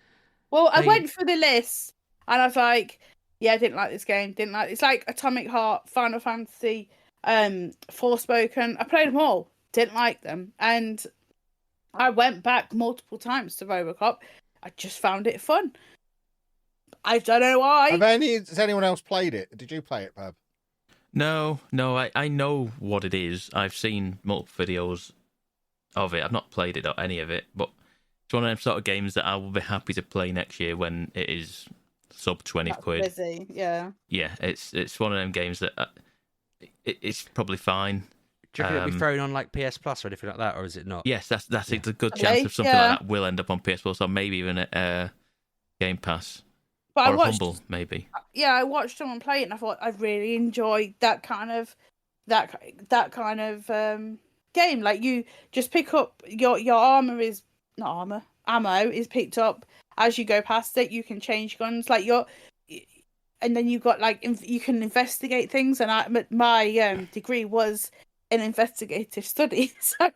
Well, I went through the list and I was like, yeah, I didn't like this game. Didn't like it's like Atomic Heart, Final Fantasy, Forspoken. I played them all. Didn't like them. And I went back multiple times to RoboCop. I just found it fun. I don't know why. Has anyone else played it? Did you play it, Pab? No, I know what it is. I've seen multiple videos of it. I've not played it or any of it, but it's one of them sort of games that I will be happy to play next year when it is sub 20 quid. Busy, yeah. Yeah, it's one of them games that it's probably fine. Do you reckon it'll be thrown on like PS Plus or anything like that, or is it not? Yes, that's a good chance of something like that will end up on PS Plus or maybe even at Game Pass. But or I watched, Humble, maybe. Yeah, I watched someone play it and I thought I really enjoyed that kind of game. Like you just pick up your ammo is picked up as you go past it. You can change guns and then you've got like you can investigate things. And my degree was in investigative studies, so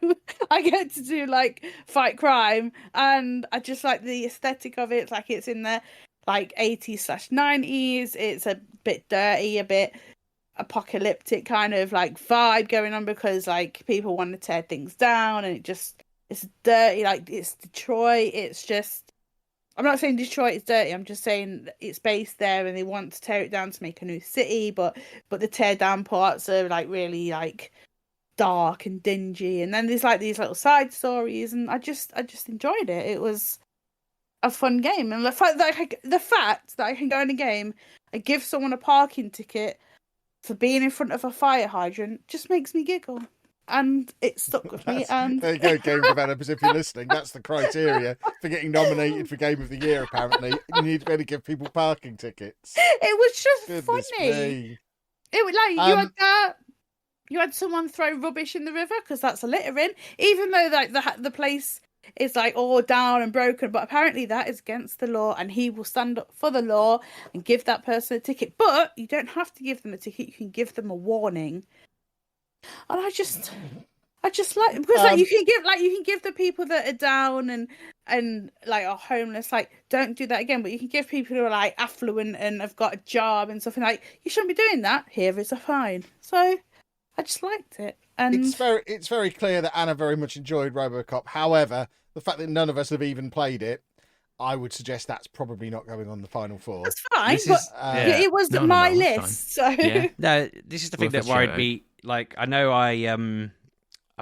I get to do like fight crime, and I just like the aesthetic of it. It's like it's in the like 80s/90s. It's a bit dirty, a bit apocalyptic kind of like vibe going on because like people want to tear things down, and it's dirty. Like it's Detroit. It's just, I'm not saying Detroit is dirty. I'm just saying it's based there, and they want to tear it down to make a new city. But the tear down parts are like really like dark and dingy. And then there's like these little side stories, and I just enjoyed it. It was a fun game, and the fact that I can go in a game and give someone a parking ticket for being in front of a fire hydrant just makes me giggle, and it stuck with me. And there you go, game developers, if you're listening, that's the criteria for getting nominated for Game of the Year. Apparently, you need to be able to give people parking tickets. It was just Goodness funny. me. It was like you had that. You had someone throw rubbish in the river because that's a littering, even though like the place is like all down and broken, but apparently that is against the law, and he will stand up for the law and give that person a ticket. But you don't have to give them a ticket; you can give them a warning. And I just like, because like you can give the people that are down and like are homeless, like, don't do that again. But you can give people who are like affluent and have got a job and stuff, and like, you shouldn't be doing that. Here is a fine. So I just liked it. And it's very clear that Anna very much enjoyed RoboCop. However, the fact that none of us have even played it, I would suggest that's probably not going on the final four. That's fine, it was my list. So yeah. No, this is the thing that worried me. Like, I know I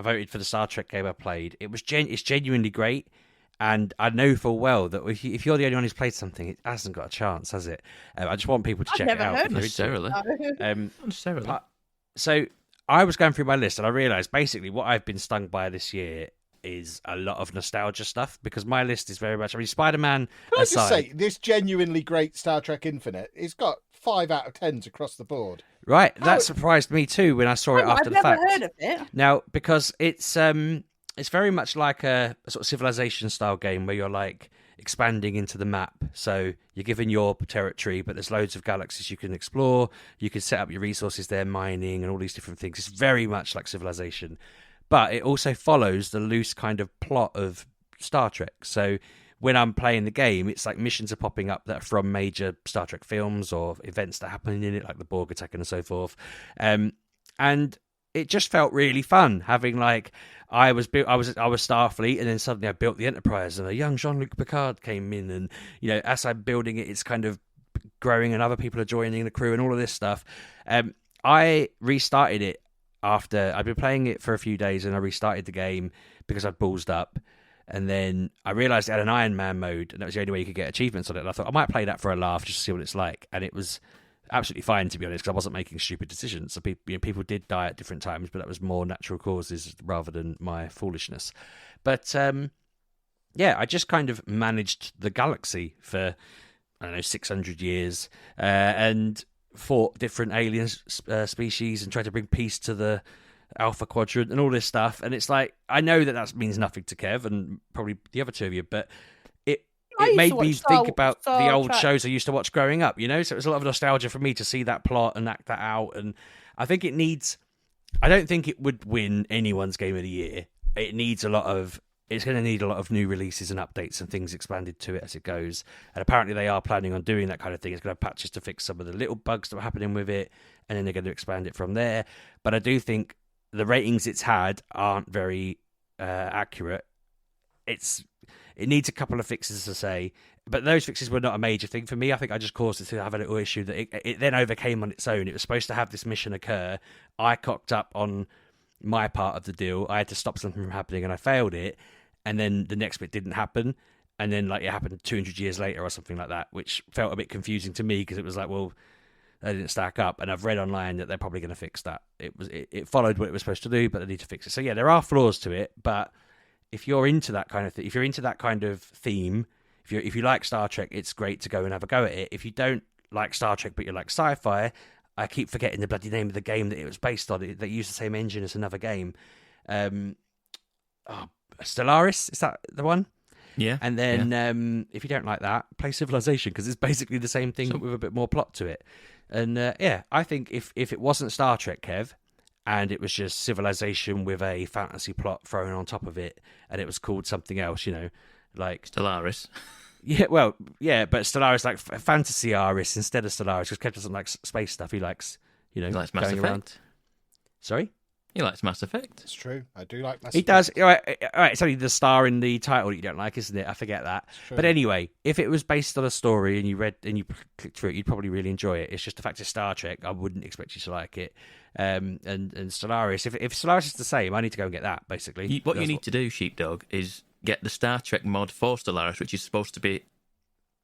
voted for the Star Trek game I played. It's genuinely great, And I know full well that if you're the only one who's played something, it hasn't got a chance, has it? I just want people to check it out. Heard necessarily. Necessarily. So I was going through my list and I realised basically what I've been stung by this year is a lot of nostalgia stuff, because my list is very much, I mean, Spider-Man Can I aside, just say, this genuinely great Star Trek Infinite, it's got 5 out of 10s across the board. right? That surprised me too when I saw it after the fact. I've never heard of it. Now, because it's very much like a sort of Civilization style game where you're like expanding into the map. So you're given your territory, but there's loads of galaxies you can explore. You can set up your resources there, mining and all these different things. It's very much like Civilization, but it also follows the loose kind of plot of Star Trek. So when I'm playing the game, it's like missions are popping up that are from major Star Trek films or events that happen in it, like the Borg attack and so forth. And it just felt really fun having like I was Starfleet, and then suddenly I built the Enterprise, and a young Jean-Luc Picard came in, and as I'm building it, it's kind of growing, and other people are joining the crew, and all of this stuff. I restarted it after I'd been playing it for a few days, and I restarted the game because I'd ballsed up, and then I realised it had an Iron Man mode, and that was the only way you could get achievements on it. And I thought I might play that for a laugh just to see what it's like, and it was absolutely fine, to be honest, because I wasn't making stupid decisions. So people did die at different times, but that was more natural causes rather than my foolishness. But I just kind of managed the galaxy for 600 years and fought different alien species and tried to bring peace to the Alpha Quadrant and all this stuff. And it's like, I know that means nothing to Kev and probably the other two of you, but it made me think about the old shows I used to watch growing up, So it was a lot of nostalgia for me to see that plot and act that out. And I think I don't think it would win anyone's Game of the Year. It's going to need a lot of new releases and updates and things expanded to it as it goes. And apparently they are planning on doing that kind of thing. It's going to have patches to fix some of the little bugs that were happening with it, and then they're going to expand it from there. But I do think the ratings it's had aren't very accurate. It needs a couple of fixes to say, but those fixes were not a major thing for me. I think I just caused it to have a little issue that it then overcame on its own. It was supposed to have this mission occur. I cocked up on my part of the deal. I had to stop something from happening, and I failed it. And then the next bit didn't happen. And then it happened 200 years later or something like that, which felt a bit confusing to me because it was like, well, they didn't stack up. And I've read online that they're probably going to fix that. It followed what it was supposed to do, but they need to fix it. So yeah, there are flaws to it, but if you're into that kind of thing, if you're into that kind of theme, if you like Star Trek, it's great to go and have a go at it. If you don't like Star Trek but you like sci-fi, I keep forgetting the bloody name of the game that it was based on. They used the same engine as another game. Stellaris, is that the one? Yeah. And then if you don't like that, play Civilization, because it's basically the same thing with a bit more plot to it. And I think if it wasn't Star Trek, Kev, and it was just Civilization with a fantasy plot thrown on top of it, and it was called something else, like Stellaris. Yeah, well, yeah, but Stellaris like Fantasy Aris instead of Stellaris, because Kev doesn't like space stuff. He likes, he likes Mass going Effect. around. Sorry? He likes Mass Effect. It's true. I do like Mass He Effect. does. All right, it's only the star in the title that you don't like, isn't it? I forget that. But anyway, if it was based on a story and you read and you clicked through it, you'd probably really enjoy it. It's just the fact it's Star Trek. I wouldn't expect you to like it. And Stellaris, if Stellaris is the same, I need to go and get that, basically. What you need to do, Sheepdog, is get the Star Trek mod for Stellaris, which is supposed to be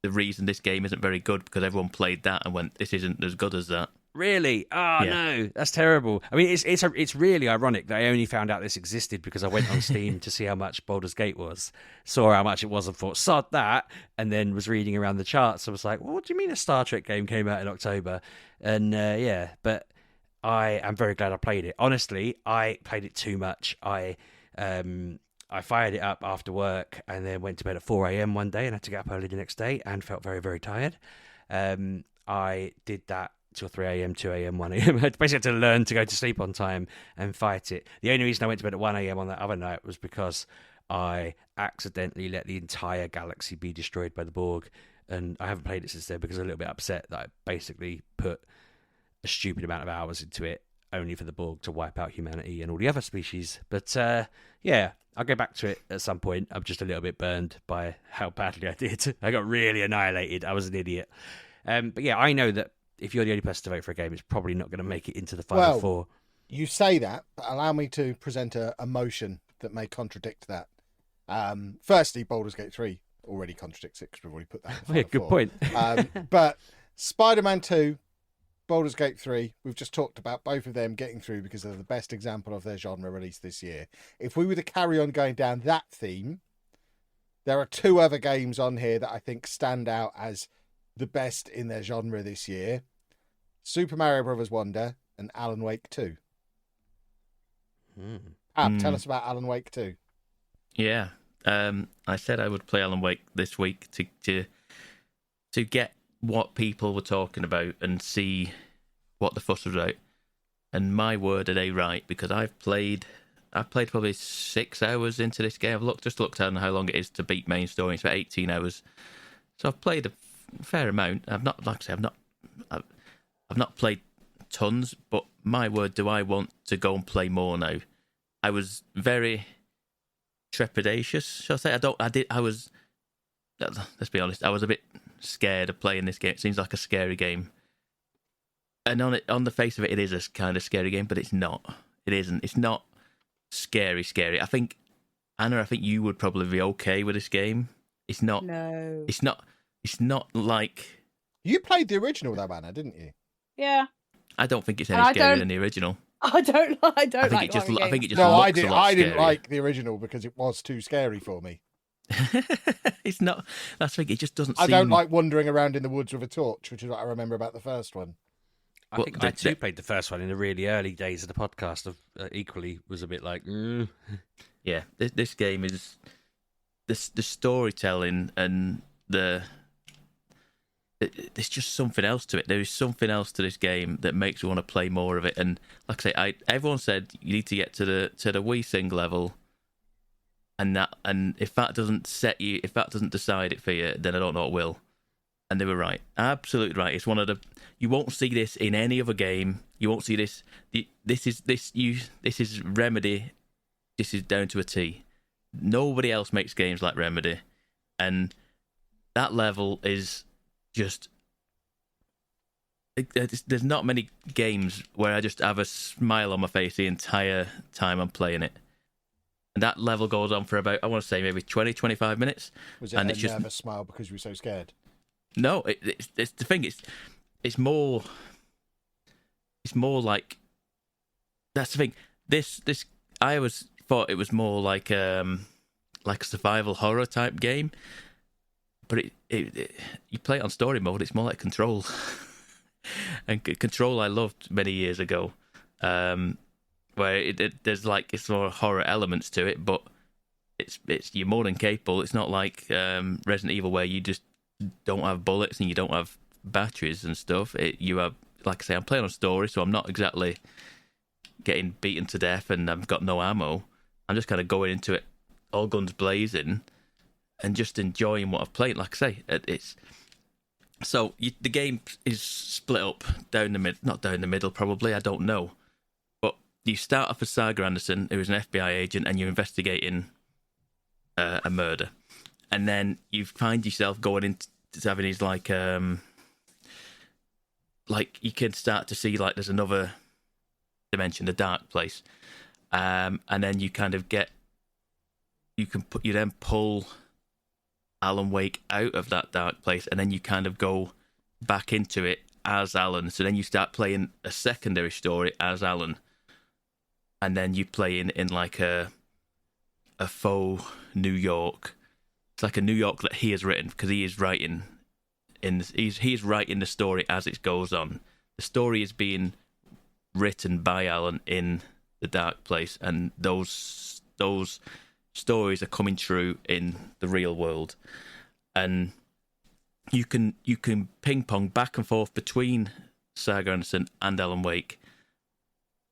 the reason this game isn't very good, because everyone played that and went, this isn't as good as that. Really? Oh, no, that's terrible. I mean, it's really ironic that I only found out this existed because I went on Steam to see how much Baldur's Gate was, saw how much it was and thought, sod that, and then was reading around the charts. I was like, well, what do you mean a Star Trek game came out in October? And but I am very glad I played it. Honestly, I played it too much. I fired it up after work and then went to bed at 4 a.m. one day and had to get up early the next day and felt very, very tired. I did that till 3 a.m., 2 a.m., 1 a.m. I basically had to learn to go to sleep on time and fight it. The only reason I went to bed at 1 a.m. on that other night was because I accidentally let the entire galaxy be destroyed by the Borg, and I haven't played it since then because I'm a little bit upset that I basically put a stupid amount of hours into it only for the Borg to wipe out humanity and all the other species. But I'll go back to it at some point. I'm just a little bit burned by how badly I did. I got really annihilated. I was an idiot. But yeah, I know that if you're the only person to vote for a game, it's probably not going to make it into the final four. You say that, but allow me to present a motion that may contradict that. Firstly, Baldur's Gate 3 already contradicts it because we've already put that in the Good point. But Spider-Man 2, Baldur's Gate 3, we've just talked about both of them getting through because they're the best example of their genre released this year. If we were to carry on going down that theme, there are 2 other games on here that I think stand out as the best in their genre this year. Super Mario Bros. Wonder and Alan Wake 2. Tell us about Alan Wake 2. Yeah. I said I would play Alan Wake this week to get what people were talking about and see what the fuss was about. And my word, are they right? Because I've played probably 6 hours into this game. I've just looked at how long it is to beat main story. It's about 18 hours. So I've played a fair amount. I've not played tons, but my word, do I want to go and play more now? I was very trepidatious, shall I say? Let's be honest, I was a bit scared of playing this game. It seems like a scary game. And on the face of it, it is a kind of scary game, but it's not. It isn't. It's not scary. I think, Anna, you would probably be okay with this game. It's not. No. It's not like. You played the original though, Anna, didn't you? Yeah. I don't think it's any scarier than the original. I don't like I think horror it just games. looks No, a I lot didn't scarier. like the original because it was too scary for me. It's not. That's the thing. It just doesn't. I don't like wandering around in the woods with a torch, which is what I remember about the first one. I think I too played the first one in the really early days of the podcast. Of equally was a bit like, yeah. This game is the storytelling and there's just something else to it. There is something else to this game that makes you want to play more of it. And like I say, everyone said you need to get to the Wii Sing level, and if that doesn't decide it for you, then I don't know what will. And they were right, absolutely right. It's one of the you won't see this in any other game. You won't see this. This is Remedy. This is down to a T. Nobody else makes games like Remedy, and that level is just. There's not many games where I just have a smile on my face the entire time I'm playing it. And that level goes on for about, I want to say, maybe 20, 25 minutes. Was it a nervous smile because you were so scared? No, it's the thing. It's more like, that's the thing. This I thought it was more like a survival horror type game, but it you play it on story mode. It's more like Control, and Control I loved many years ago. Where there's like it's more horror elements to it, but it's you're more than capable. It's not like Resident Evil where you just don't have bullets and you don't have batteries and stuff. You have, like I say, I'm playing on story, so I'm not exactly getting beaten to death and I've got no ammo. I'm just kind of going into it all guns blazing and just enjoying what I've played. Like I say, it's so the game is split up down the mid, not down the middle probably. I don't know. You start off as Saga Anderson, who is an FBI agent, and you're investigating a murder. And then you find yourself going into having these like you can start to see like there's another dimension, the dark place. And then you kind of you then pull Alan Wake out of that dark place, and then you kind of go back into it as Alan. So then you start playing a secondary story as Alan. And then you play in like a faux New York. It's like a New York that he has written because he is writing he's writing the story as it goes on. The story is being written by Alan in the dark place, and those stories are coming true in the real world. And you can ping pong back and forth between Saga Anderson and Alan Wake.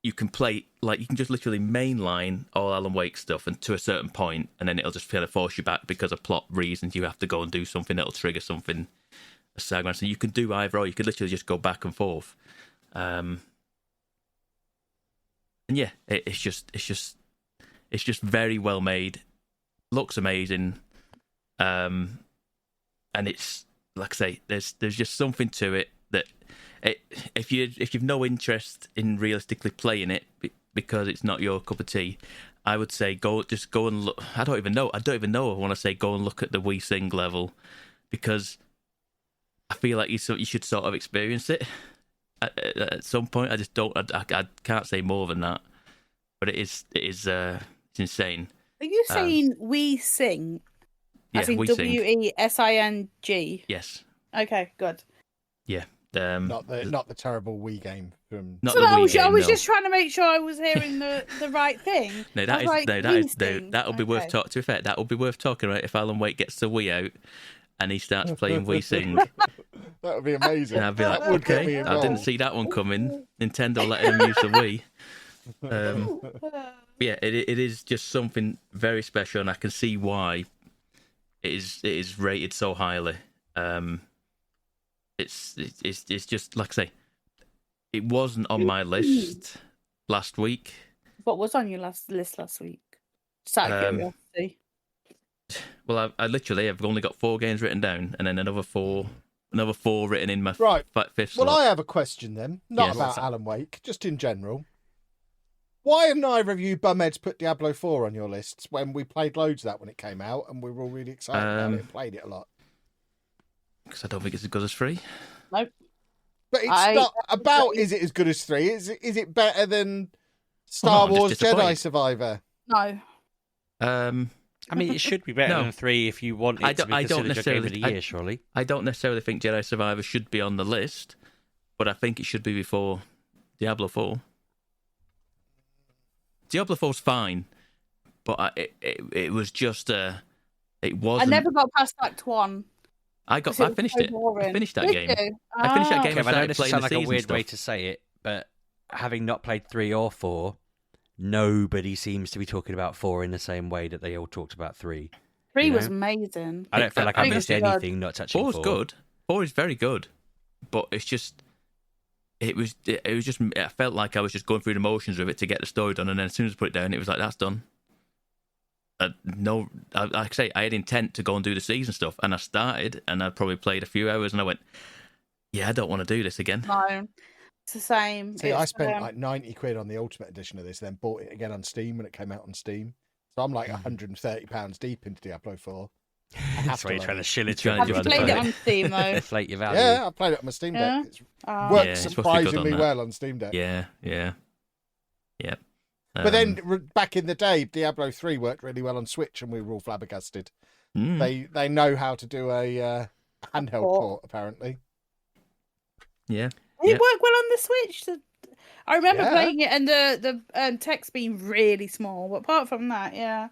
You can play, like, you can just literally mainline all Alan Wake stuff and to a certain point, and then it'll just kind of force you back because of plot reasons. You have to go and do something that'll trigger something. So you can do either, or you could literally just go back and forth. And yeah, it's just very well made. Looks amazing. And it's, like I say, there's just something to it that. If you've no interest in realistically playing it because it's not your cup of tea, I would say go and look. I don't even know. I want to say go and look at the We Sing level, because I feel like you should sort of experience it at some point. I just don't. I can't say more than that. But it's insane. Are you saying We Sing? Yeah, as in We Sing. WESING? Yes. Okay, good. Yeah. Not the terrible Wii game from. Not So the I Wii was game, just trying to make sure I was hearing the right thing. No, I was like, We Sing. that'll be worth talking. To be fair, that will be worth talking about if Alan Wake gets the Wii out and he starts playing We Sing. That would be amazing. And I'd be like, That would get me okay, I didn't involved. see that one coming. Nintendo letting him use the Wii. Yeah, it is just something very special, and I can see why it is rated so highly. It's just like I say, it wasn't on my list last week. What was on your list last week? Just out of curiosity. Well, I've only got 4 games written down, and then another four written in my Right. fifth slot. Well, I have a question then, not Yes. about Alan Wake, just in general. Why have neither of you bumheads put Diablo 4 on your lists when we played loads of that when it came out and we were all really excited about it and played it a lot? Because I don't think it's as good as 3. Nope. But it's not about is it as good as 3? Is it better than Star I'm just Wars Jedi disappointed. Survivor? No. I mean, it should be better No. than 3 if you want it to be I don't considered your game of the necessarily- year, surely. I don't necessarily think Jedi Survivor should be on the list, but I think it should be before Diablo 4. Diablo 4's fine, but it was just it I wasn't. never got past Act 1. I finished it. I finished that game. I finished that game. Okay, and but I know started this playing sounds the like a season weird stuff. way to say it, but having not played 3 or 4, nobody seems to be talking about 4 in the same way that they all talked about 3. 3 You was know? amazing. I don't feel like I Three missed was good. anything not touching 4's 4. good. 4 is very good, but it's just. It was just. I felt like I was just going through the motions with it to get the story done, and then as soon as I put it down, it was like that's done. Like I say, I had intent to go and do the season stuff, and I started, and I probably played a few hours, and I went, "Yeah, I don't want to do this again." No. It's the same. See, I It's, spent like 90 quid on the Ultimate Edition of this, then bought it again on Steam when it came out on Steam. So I'm like £130 deep into Diablo 4. That's why you're trying to shill it to Have Have you everyone. played it to on Steam, though? inflate your value. Yeah, I played it on my Steam Yeah? Deck. It's Oh. worked Yeah, it's supposed to be good on surprisingly that. well on Steam Deck. Yeah. But then back in the day, Diablo 3 worked really well on Switch, and we were all flabbergasted. They know how to do a handheld port, apparently. yeah. Did it work well on the Switch? I remember Yeah. playing it and the text being really small, but apart from that, yeah.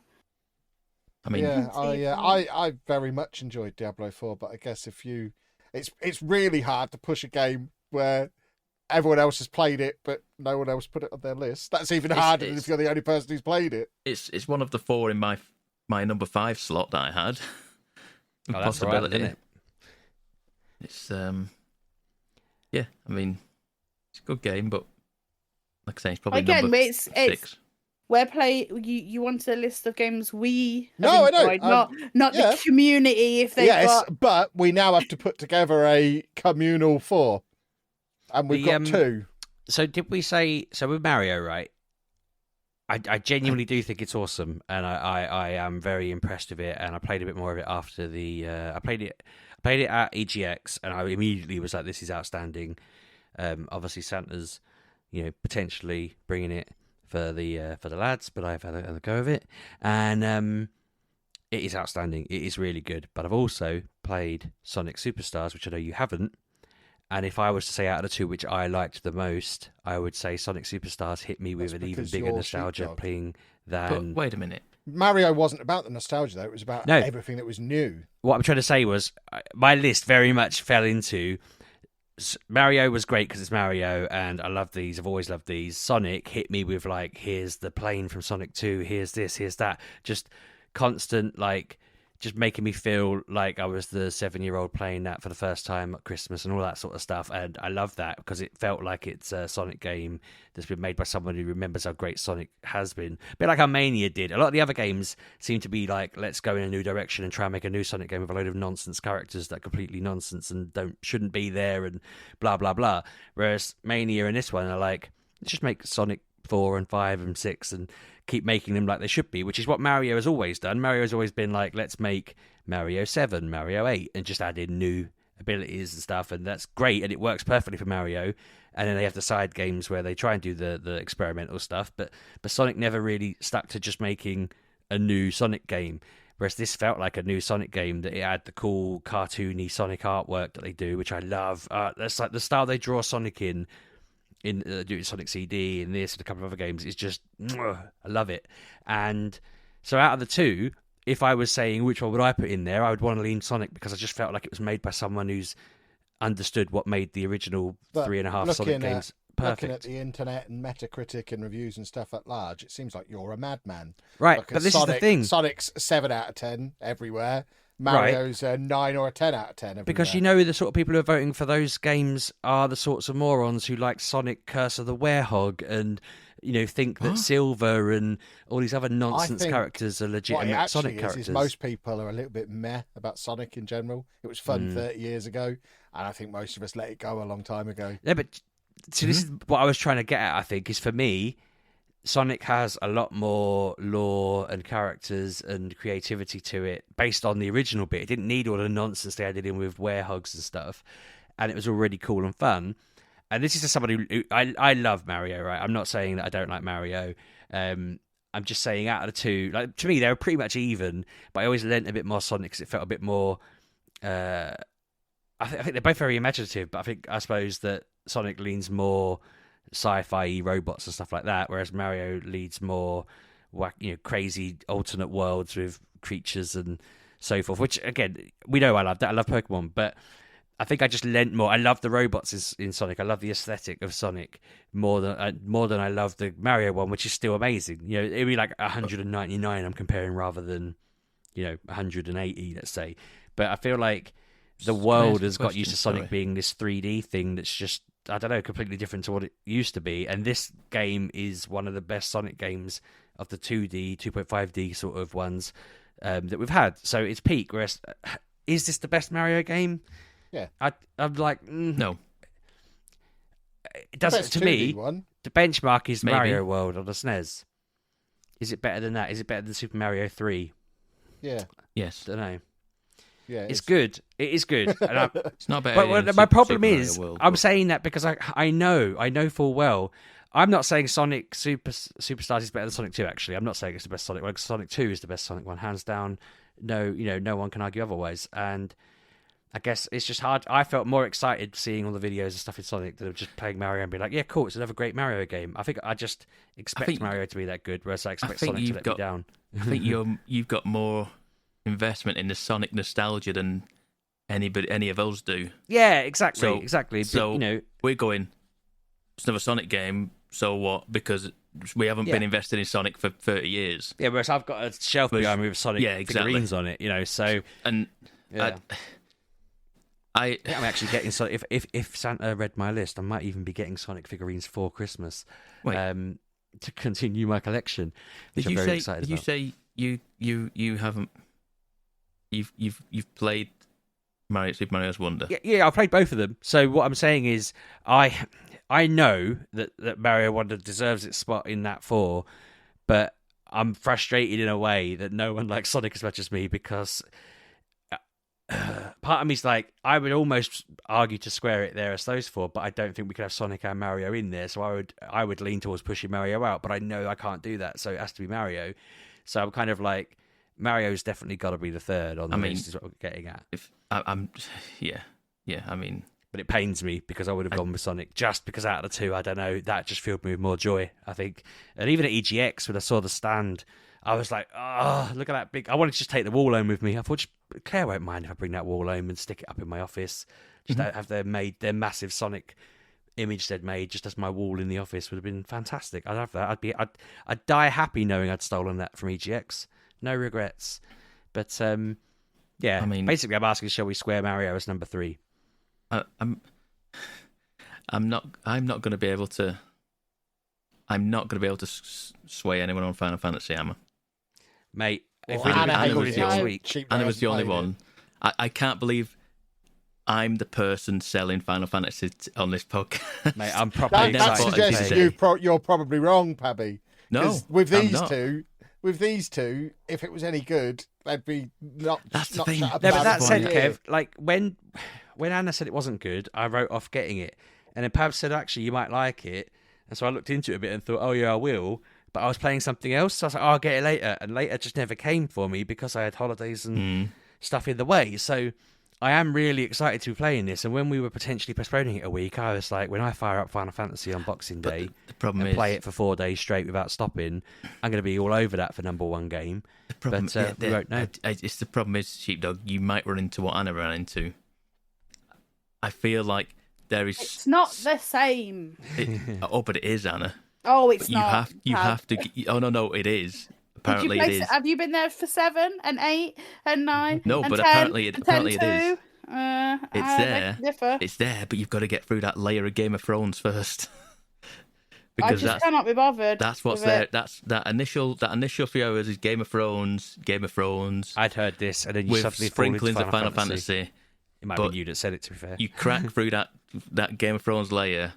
I mean, Yeah, see I very much enjoyed Diablo 4, but I guess it's really hard to push a game where everyone else has played it, but no one else put it on their list. That's even harder than if you're the only person who's played it. it's one of the 4 in my number 5 slot that I had. Oh, that's all right, isn't it? It's yeah. I mean, it's a good game, but like I say, it's probably Again, number it's 6. you wanted a list of games we have No, I know. enjoyed, not yeah. the community if they've Yes, got but we now have to put together a communal 4. And we've got 2. So did we say so with Mario, right? I genuinely do think it's awesome, and I am very impressed with it. And I played a bit more of it after the I played it at EGX, and I immediately was like, "This is outstanding." Obviously, Santa's potentially bringing it for the lads, but I've had a go of it, and it is outstanding. It is really good. But I've also played Sonic Superstars, which I know you haven't. And if I was to say out of the 2 which I liked the most, I would say Sonic Superstars hit me with That's an even because bigger you're nostalgia sheepdog. ping But than... wait a minute. Mario wasn't about the nostalgia, though. It was about No. everything that was new. What I'm trying to say was, my list very much fell into... Mario was great because it's Mario, and I love these. I've always loved these. Sonic hit me with, like, here's the plane from Sonic 2, here's this, here's that. Just constant, like... just making me feel like I was the 7-year-old playing that for the first time at Christmas and all that sort of stuff. And I love that because it felt like it's a Sonic game that's been made by someone who remembers how great Sonic has been. A bit like how Mania did. A lot of the other games seem to be like, let's go in a new direction and try and make a new Sonic game with a load of nonsense characters that are completely nonsense and shouldn't be there and blah, blah, blah. Whereas Mania and this one are like, let's just make Sonic 4 and 5 and 6 and keep making them like they should be, which is what Mario has always done. Mario has always been like, let's make Mario 7, Mario 8, and just add in new abilities and stuff, and that's great, and it works perfectly for Mario. And then they have the side games where they try and do the experimental stuff, but Sonic never really stuck to just making a new Sonic game. Whereas this felt like a new Sonic game, that it had the cool cartoony Sonic artwork that they do, which I love. That's like the style they draw Sonic in Sonic CD and this and a couple of other games is just, I love it. And so out of the two, if I was saying which one would I put in there, I would want to lean Sonic, because I just felt like it was made by someone who's understood what made the original 3.5 Sonic games perfect. Looking at the internet and Metacritic and reviews and stuff at large, it seems like you're a madman. Right, but this is the thing. Sonic's 7 out of 10 everywhere. Mario's a 9 or a 10 out of 10 everywhere. Because you know the sort of people who are voting for those games are the sorts of morons who like Sonic Curse of the Werehog and, you know, think that Silver and all these other nonsense characters are legitimate Sonic characters. Most people are a little bit meh about Sonic in general. It was fun 30 years ago, and I think most of us let it go a long time ago. Yeah, but so this is what I was trying to get at, I think, is for me, Sonic has a lot more lore and characters and creativity to it based on the original bit. It didn't need all the nonsense they added in with werehogs and stuff, and it was already cool and fun. And this is just somebody who I love Mario, right? I'm not saying that I don't like Mario. I'm just saying out of the two, like, to me, they were pretty much even, but I always lent a bit more Sonic because it felt a bit more... I think they're both very imaginative, but I suppose that Sonic leans more sci-fi robots and stuff like that, whereas Mario leads more crazy alternate worlds with creatures and so forth, which again, we know I love that. I love Pokemon, but I think I just lent more. I love the robots in Sonic. I love the aesthetic of Sonic more than I love the Mario one, which is still amazing. You know, it'd be like 199 I'm comparing rather than 180, let's say. But I feel like the world has got used to Sonic being this 3D thing that's just, I don't know, completely different to what it used to be. And this game is one of the best Sonic games of the 2D, 2.5D sort of ones that we've had. So it's peak. Whereas, is this the best Mario game? Yeah. I'm like, no. It doesn't, to me, one. The benchmark is Maybe. Mario World on the SNES. Is it better than that? Is it better than Super Mario 3? Yeah. Yes. I don't know. Yeah, it's good. It is good. And it's not better. But my problem is, I'm saying that because I know full well. I'm not saying Sonic Superstars is better than Sonic 2. Actually, I'm not saying it's the best Sonic one. Sonic 2 is the best Sonic one, hands down. No, no one can argue otherwise. And I guess it's just hard. I felt more excited seeing all the videos and stuff in Sonic than just playing Mario and being like, yeah, cool, it's another great Mario game. I think I just expect Mario to be that good, whereas I expect Sonic to let me down. I think you've got more investment in the Sonic nostalgia than any of us do. Yeah, exactly. So but, we're going, it's another Sonic game, so what? Because we haven't been invested in Sonic for 30 years. Yeah, whereas I've got a shelf behind me with Sonic figurines on it, so... And I'm actually getting Sonic. If Santa read my list, I might even be getting Sonic figurines for Christmas. To continue my collection, which I'm very excited about. Did you say you haven't... You've played Super Mario's Wonder? Yeah, I've played both of them. So what I'm saying is, I know that Mario Wonder deserves its spot in that 4, but I'm frustrated in a way that no one likes Sonic as much as me, because part of me's like, I would almost argue to square it there as those 4, but I don't think we could have Sonic and Mario in there. So I would lean towards pushing Mario out, but I know I can't do that, so it has to be Mario. So I'm kind of like, Mario's definitely got to be the 3rd on the list, is what we're getting at. But it pains me because I would have gone with Sonic just because out of the 2, I don't know, that just filled me with more joy, I think. And even at EGX, when I saw the stand, I was like, oh, look at that big... I wanted to just take the wall home with me. I thought, Claire won't mind if I bring that wall home and stick it up in my office. Just have their massive Sonic image they'd made just as my wall in the office would have been fantastic. I'd have that. I'd die happy knowing I'd stolen that from EGX. No regrets. But, basically I'm asking, shall we square Mario as number 3? I'm not going to be able to sway anyone on Final Fantasy, am I? Mate, Anna was the only one. I can't believe I'm the person selling Final Fantasy on this podcast. Mate, I'm properly That excited. suggests you're probably wrong, Pabby. No, with I'm these not. two, if it was any good, they'd be not. That's the not thing. shut up No, but about that it said, for a year. Kev, like when Anna said it wasn't good, I wrote off getting it, and then Pab said actually you might like it, and so I looked into it a bit and thought, oh yeah, I will. But I was playing something else, so I was like, oh, I'll get it later, and later just never came for me because I had holidays and stuff in the way. So I am really excited to be playing this, and when we were potentially postponing it a week, I was like, when I fire up Final Fantasy on Boxing Day and play it for 4 days straight without stopping, I'm going to be all over that for number one game. We won't know. It's the problem is, Sheepdog, you might run into what Anna ran into. I feel like there is. It's not the same. But it is, Anna. Oh, it's But not. You have to. Oh no, it is. Apparently it is. Have you been there for 7 and 8 and 9? No, and but 10, apparently and it is. It's there. Differ. It's there, but you've got to get through that layer of Game of Thrones first. I just cannot be bothered. That's what's with there. it. That's that initial 3 hours is Game of Thrones. I'd heard this, and then you with suddenly fall into sprinklings of Final Fantasy. It might be you that said it, to be fair. You crack through that Game of Thrones layer,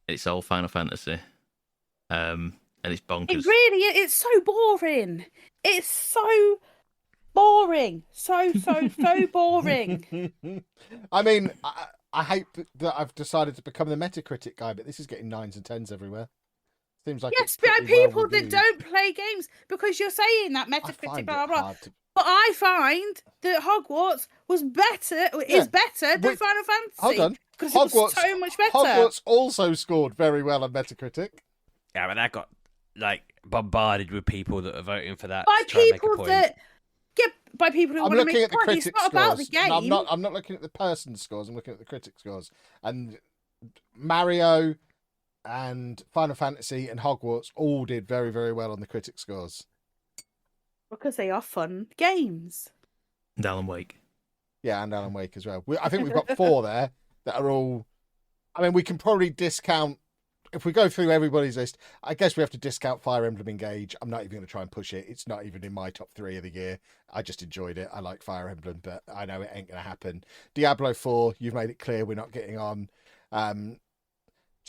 it's all Final Fantasy. And it's bonkers. It really is. It's so boring. It's so boring. So boring. I mean, I hate that I've decided to become the Metacritic guy, but this is getting 9s and 10s everywhere. Seems like Yes, it's but pretty well people that reviewed. don't play games, because you're saying that I Metacritic, find blah, it blah, blah. hard to... But I find that Hogwarts is better than Final Fantasy. Hold on. Because it was so much better. Hogwarts also scored very well on Metacritic. Yeah, but that got like bombarded with people that are voting for that. By to try and make a people point. that... Yeah, by people who I'm want to looking make at the money. It's critic not scores. about the game. No, I'm not looking at the person scores. I'm looking at the critic scores. And Mario and Final Fantasy and Hogwarts all did very, very well on the critic scores. Because they are fun games. And Alan Wake. Yeah, and Alan Wake as well. I think we've got 4 there that are all... I mean, we can probably discount... If we go through everybody's list, I guess we have to discount Fire Emblem Engage. I'm not even going to try and push it. It's not even in my top 3 of the year. I just enjoyed it. I like Fire Emblem, but I know it ain't going to happen. Diablo 4, you've made it clear we're not getting on.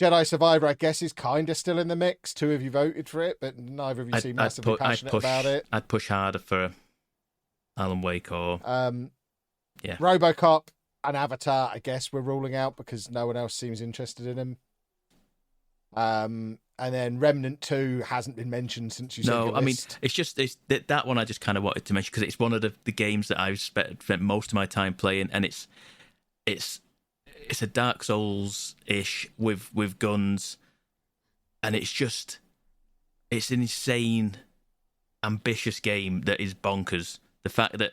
Jedi Survivor, I guess, is kind of still in the mix. 2 of you voted for it, but neither of you seem massively passionate about it. I'd push harder for Alan Wake or... yeah. RoboCop and Avatar, I guess we're ruling out because no one else seems interested in him. And then Remnant 2 hasn't been mentioned since you said your list. Mean, it's that one I just kind of wanted to mention because it's one of the games that I've spent most of my time playing, and it's a Dark Souls-ish with guns, and it's an insane, ambitious game that is bonkers. The fact that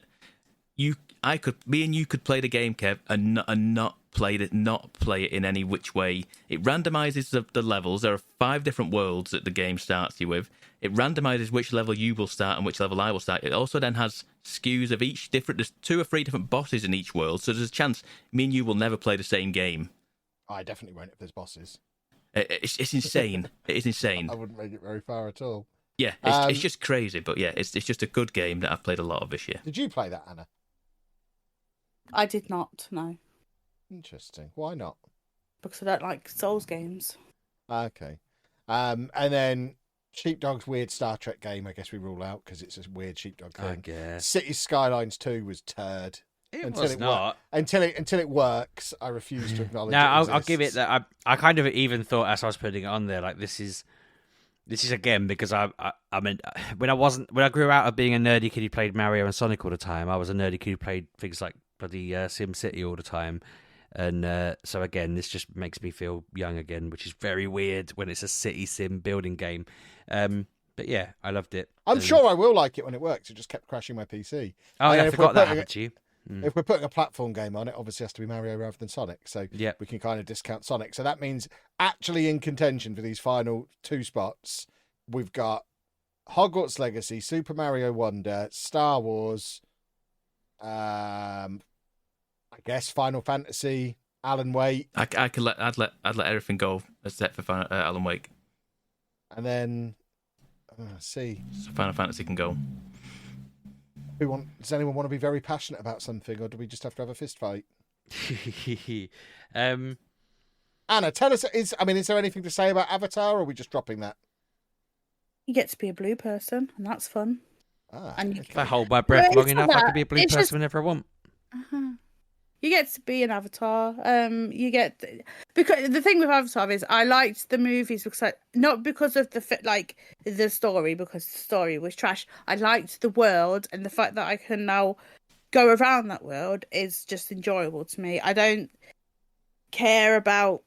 me and you could play the game, Kev, and not play it in any which way. It randomizes the levels. There are 5 different worlds that the game starts you with. It randomizes which level you will start and which level I will start. It also then has skews of each different. There's 2 or 3 different bosses in each world, so there's a chance me and you will never play the same game. I definitely won't if there's bosses. It's insane. It is insane. I wouldn't make it very far at all. Yeah, it's just crazy, but yeah, it's just a good game that I've played a lot of this year. Did you play that, Anna? I did not, no. Interesting. Why not? Because I don't like Souls games. Okay. And then Sheepdog's weird Star Trek game, I guess we rule out because it's a weird Sheepdog thing. I guess. Cities Skylines 2 was turd. Until it works, I refuse to acknowledge. Now I'll give it that. I kind of even thought as I was putting it on there, like this is again because I mean when I grew out of being a nerdy kid who played Mario and Sonic all the time, I was a nerdy kid who played things like bloody Sim City all the time, and so again this just makes me feel young again, which is very weird when it's a city sim building game. But yeah, I loved it. I'm sure I will like it when it works. It just kept crashing my PC. Oh yeah, I forgot that happened to you. If we're putting a platform game on, it obviously has to be Mario rather than Sonic. So yeah, we can kind of discount Sonic. So that means actually in contention for these final 2 spots, we've got Hogwarts Legacy, Super Mario Wonder, Star Wars, I guess Final Fantasy, Alan Wake. I'd let everything go except for Alan Wake. And then see. So Final Fantasy can go. Does anyone want to be very passionate about something, or do we just have to have a fist fight? Anna, tell us, is there anything to say about Avatar, or are we just dropping that? You get to be a blue person, and that's fun. And if I hold my breath long enough, I can be a blue person whenever I want. You get to be an avatar. Because the thing with Avatar is I liked the movies because not because of the story, because the story was trash. I liked the world, and the fact that I can now go around that world is just enjoyable to me. I don't care about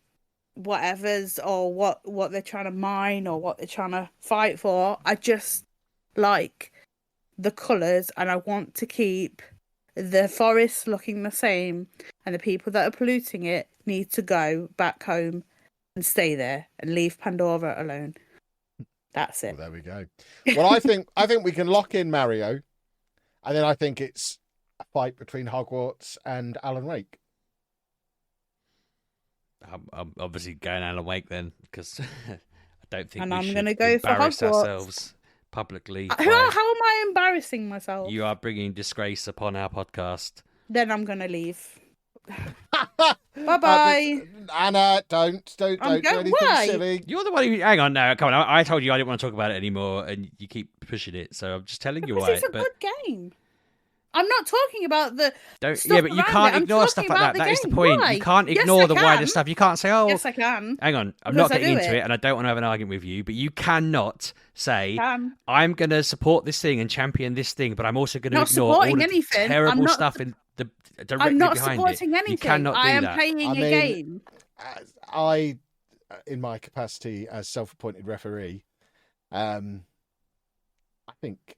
whatever's or what they're trying to mine or what they're trying to fight for. I just like the colours, and I want to keep the forest looking the same, and the people that are polluting it need to go back home and stay there and leave Pandora alone. That's it. Well, there we go. Well, I think we can lock in Mario, and then I think it's a fight between Hogwarts and Alan Wake. I'm obviously going Alan Wake then, because I don't think I'm going to go for Hogwarts ourselves publicly. How am I embarrassing myself? You are bringing disgrace upon our podcast. Then I'm going to leave. Bye-bye. Anna, don't do anything silly. You're the one who... Hang on, no, come on. I told you I didn't want to talk about it anymore, and you keep pushing it, so I'm just telling you why. It's a good game. I'm not talking about the stuff yeah, but you can't ignore stuff like that. That is the point. Why? You can't ignore the wider stuff. You can't say, "Oh, yes, I can." Hang on, I'm not getting into it, and I don't want to have an argument with you. But you cannot say, "I'm going to support this thing and champion this thing," but I'm also going to ignore all the terrible stuff in the directly behind it. I'm not supporting anything. You cannot do I am that. playing a game. I, in my capacity as self-appointed referee, I think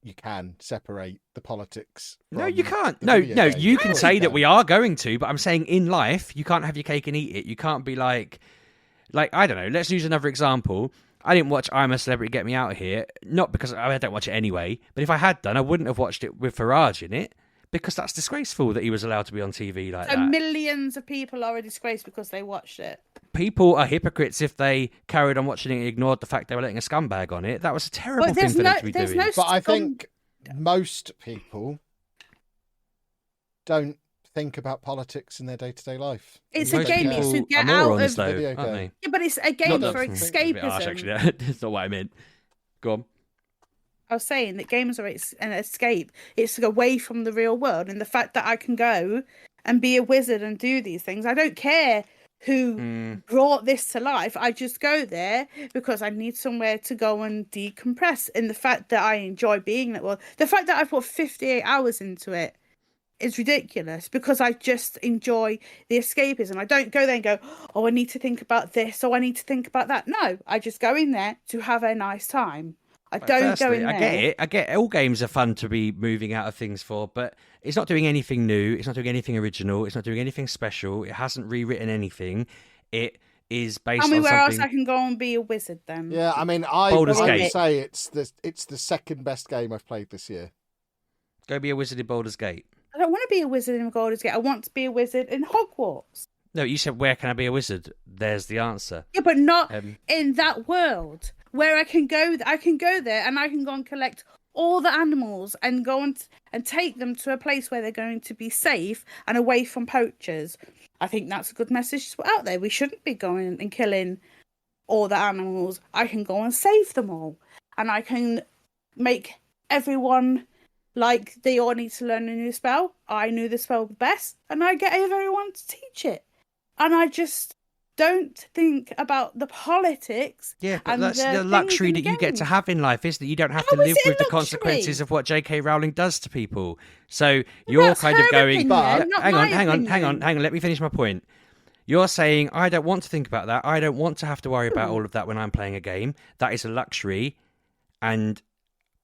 you can separate the politics. No, you can't. No, you can say that we are going to, but I'm saying in life, you can't have your cake and eat it. You can't be like, I don't know, let's use another example. I didn't watch I'm a Celebrity, Get Me Out of Here, not because I don't watch it anyway, but if I had done, I wouldn't have watched it with Farage in it, because that's disgraceful that he was allowed to be on TV like that. Millions of people are a disgrace because they watched it. People are hypocrites if they carried on watching it and ignored the fact they were letting a scumbag on it. That was a terrible thing for them to be doing. But I think most people don't think about politics in their day-to-day life. It's a game to get out of. Though, aren't they? Yeah, but it's a game for escapism. Actually, that's not what I meant. Go on. I was saying that games are an escape. It's away from the real world, and the fact that I can go and be a wizard and do these things. I don't care who brought this to life. I just go there because I need somewhere to go and decompress. And the fact that I enjoy being in that world, the fact that I put 58 hours into it is ridiculous, because I just enjoy the escapism. I don't go there and go, oh, I need to think about this, or I need to think about that. No, I just go in there to have a nice time. I don't go in there. I get it. I get all games are fun to be moving out of things for, but it's not doing anything new. It's not doing anything original. It's not doing anything special. It hasn't rewritten anything. It is based on something. Tell me where else I can go and be a wizard then. Yeah, I mean, I would say it's the second best game I've played this year. Go be a wizard in Baldur's Gate. I don't want to be a wizard in Baldur's Gate. I want to be a wizard in Hogwarts. No, you said, where can I be a wizard? There's the answer. Yeah, but not in that world. Where I can go there and I can go and collect all the animals and go and take them to a place where they're going to be safe and away from poachers. I think that's a good message to put out there. We shouldn't be going and killing all the animals. I can go and save them all. And I can make everyone like they all need to learn a new spell. I knew the spell best, and I get everyone to teach it. And I just don't think about the politics. Yeah, but that's the luxury that you get to have in life, isn't it? You don't have to live with the consequences of what J.K. Rowling does to people. So you're kind of going, hang on, let me finish my point. You're saying, I don't want to think about that. I don't want to have to worry about all of that when I'm playing a game. That is a luxury. And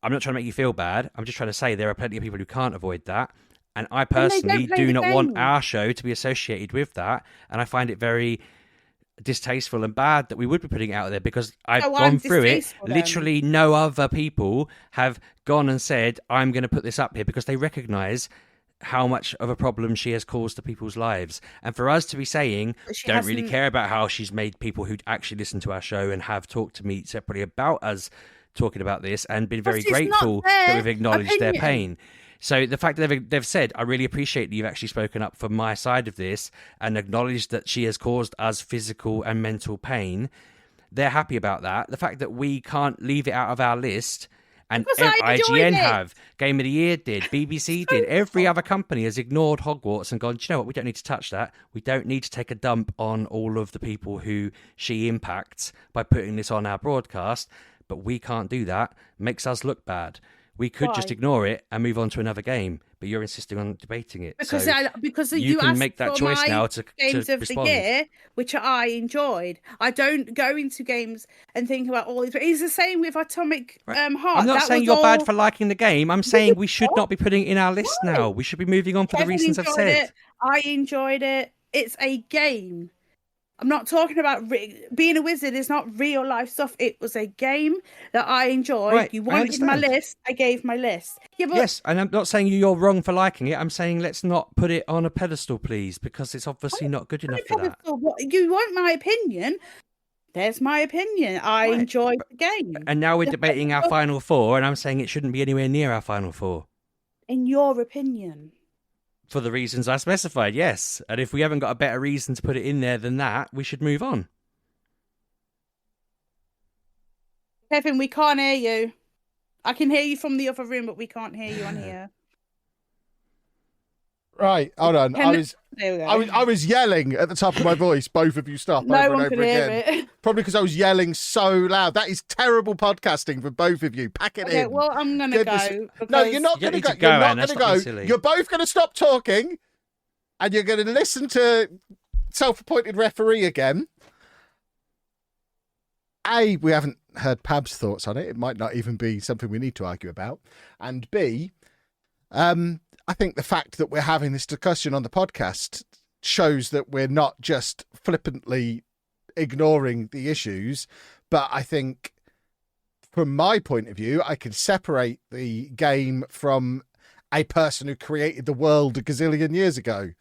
I'm not trying to make you feel bad. I'm just trying to say there are plenty of people who can't avoid that. And I personally do not want our show to be associated with that. And I find it very distasteful and bad that we would be putting it out there, because I've gone through it. Literally no other people have gone and said, I'm going to put this up here, because they recognise how much of a problem she has caused to people's lives. And for us to be saying, don't really care about how she's made people who actually listen to our show and have talked to me separately about us talking about this and been very grateful that we've acknowledged their pain. So the fact that they've said, I really appreciate that you've actually spoken up for my side of this and acknowledged that she has caused us physical and mental pain. They're happy about that. The fact that we can't leave it out of our list, and IGN have, Game of the Year did, BBC did, every other company has ignored Hogwarts and gone, do you know what, we don't need to touch that. We don't need to take a dump on all of the people who she impacts by putting this on our broadcast, but we can't do that. Makes us look bad. We could just ignore it and move on to another game, but you're insisting on debating it. Because you can asked make that for choice my now to games of respond. the year, which I enjoyed. I don't go into games and think about all these. It's the same with Atomic Heart. I'm not saying you're bad for liking the game. I'm saying we should not be putting it in our list now. We should be moving on for the reasons I've said. I enjoyed it. It's a game. I'm not talking about being a wizard is not real life stuff. It was a game that I enjoyed. Right, you wanted my list. I gave my list. Yeah, but... Yes, and I'm not saying you're wrong for liking it. I'm saying let's not put it on a pedestal, please, because it's obviously not good enough for that. You want my opinion? There's my opinion. I enjoyed the game. And now we're debating our final four, and I'm saying it shouldn't be anywhere near our final four. In your opinion? For the reasons I specified, yes. And if we haven't got a better reason to put it in there than that, we should move on. Kevin, we can't hear you. I can hear you from the other room, but we can't hear you on here. Right, hold on. I was yelling at the top of my voice. Both of you stop no over one and over could again. Hear it. Probably because I was yelling so loud. That is terrible podcasting for both of you. Pack it in. Well, I'm going to go. Because... No, you're not going to go. You're not going to go. You're both going to stop talking, and you're going to listen to self-appointed referee again. A, we haven't heard Pab's thoughts on it. It might not even be something we need to argue about. And B, I think the fact that we're having this discussion on the podcast shows that we're not just flippantly ignoring the issues, but I think from my point of view, I can separate the game from a person who created the world a gazillion years ago,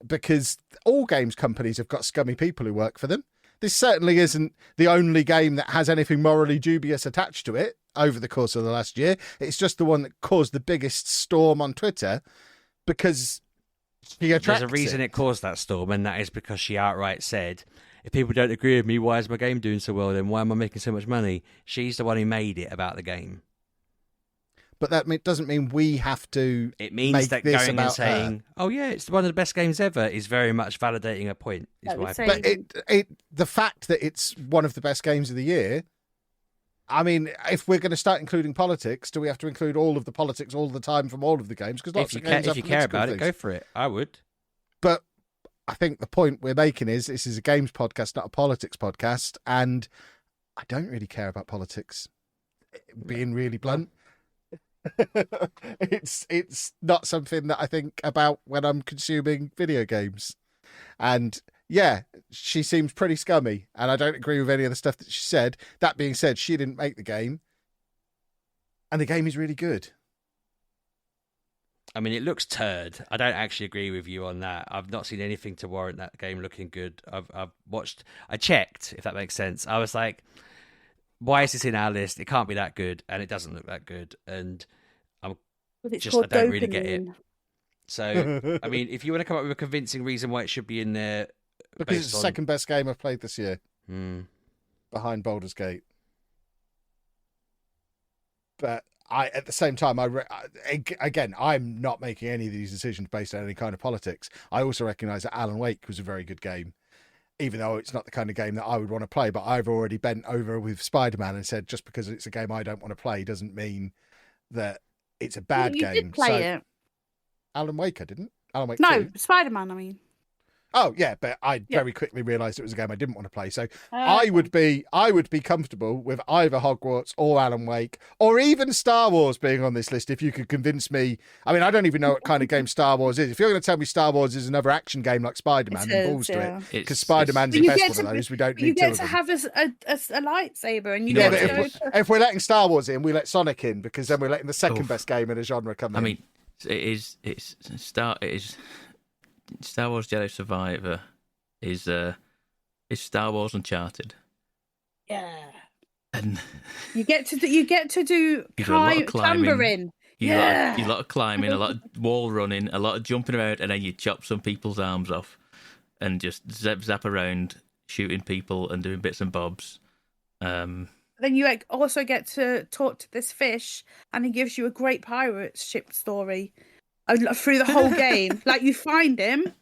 because all games companies have got scummy people who work for them. This certainly isn't the only game that has anything morally dubious attached to it over the course of the last year. It's just the one that caused the biggest storm on Twitter because she attracts There's a reason it caused that storm, and that is because she outright said, if people don't agree with me, why is my game doing so well then? Why am I making so much money? She's the one who made it about the game. But that doesn't mean we have to. It means that going and saying, "Oh yeah, it's one of the best games ever," is very much validating a point. But the fact that it's one of the best games of the year. I mean, if we're going to start including politics, do we have to include all of the politics all the time from all of the games? Because if you care about it, go for it. I would. But I think the point we're making is this is a games podcast, not a politics podcast, and I don't really care about politics. Being really blunt. It's not something that I think about when I'm consuming video games. And yeah, she seems pretty scummy, and I don't agree with any of the stuff that she said. That being said, she didn't make the game, and the game is really good. I mean, it looks turd. I don't actually agree with you on that. I've not seen anything to warrant that game looking good. I checked, if that makes sense. I was like, why is this in our list? It can't be that good, and it doesn't look that good. And I don't really get it. So, I mean, if you want to come up with a convincing reason why it should be in there, because it's the second best game I've played this year, behind Baldur's Gate. But at the same time, again, I'm not making any of these decisions based on any kind of politics. I also recognise that Alan Wake was a very good game, even though it's not the kind of game that I would want to play. But I've already bent over with Spider-Man and said just because it's a game I don't want to play doesn't mean that it's a bad game. You did play it. Alan Wake, I didn't. Alan Wake 2. Spider-Man, I mean. Oh yeah, but I very quickly realised it was a game I didn't want to play. So I would be comfortable with either Hogwarts or Alan Wake, or even Star Wars being on this list if you could convince me. I mean, I don't even know what kind of game Star Wars is. If you're going to tell me Star Wars is another action game like Spider-Man, then balls to it. Because Spider-Man's the best one of those. We don't need two of them. You get to have a lightsaber, and if we're letting Star Wars in, we let Sonic in, because then we're letting the second best game in a genre come in. I mean, it's Star Wars Jedi Survivor is Star Wars Uncharted. Yeah. And you get to do clambering. You lot of climbing, a lot of wall running, a lot of jumping around, and then you chop some people's arms off and just zap around, shooting people and doing bits and bobs. Then you also get to talk to this fish, and he gives you a great pirate ship story through the whole game. Like, you find him,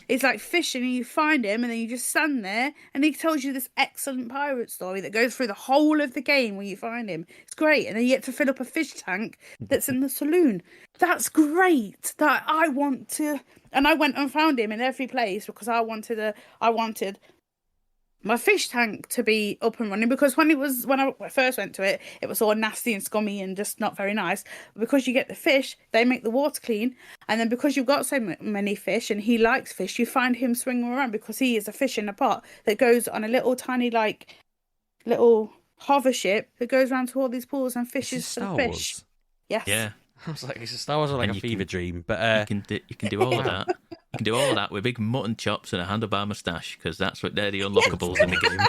it's like fishing, and you find him, and then you just stand there, and he tells you this excellent pirate story that goes through the whole of the game when you find him. It's great, and then you get to fill up a fish tank that's in the saloon. That's great. That I want to, and I went and found him in every place because I wanted my fish tank to be up and running, because when I first went to it, it was all nasty and scummy and just not very nice. Because you get the fish, they make the water clean, and then because you've got so many fish and he likes fish, you find him swinging around because he is a fish in a pot that goes on a little tiny little hover ship that goes around to all these pools and fishes for the fish. Yes. Yeah. I was like, it's a Star Wars or like a fever dream, but you can do all of that. You can do all of that with big mutton chops and a handlebar moustache, because they're the unlockables in the game.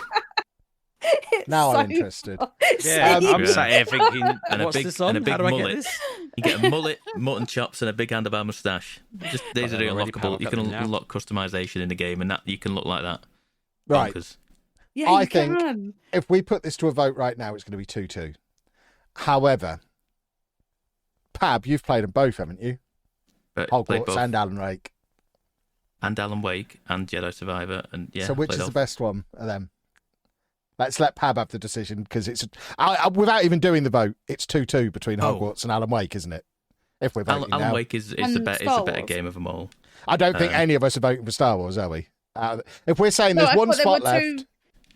Now I'm interested. Yeah, I'm sat here thinking, and what's this on? And a big How do I mullet. Get this? You get a mullet, mutton chops, and a big handlebar moustache. These are the unlockable. You can unlock customization in the game, and that you can look like that. Right. Yeah, I think if we put this to a vote right now, it's going to be 2-2. However, Pab, you've played them both, haven't you? Hogwarts and Alan Wake. And Alan Wake and Jedi Survivor. And yeah. So which is the best one of them? Let's let Pab have the decision, because it's without even doing the vote, it's 2-2 between Hogwarts and Alan Wake, isn't it? If we're voting Alan now. Wake is the better game of them all. I don't think any of us are voting for Star Wars, are we? If we're saying there's one spot left,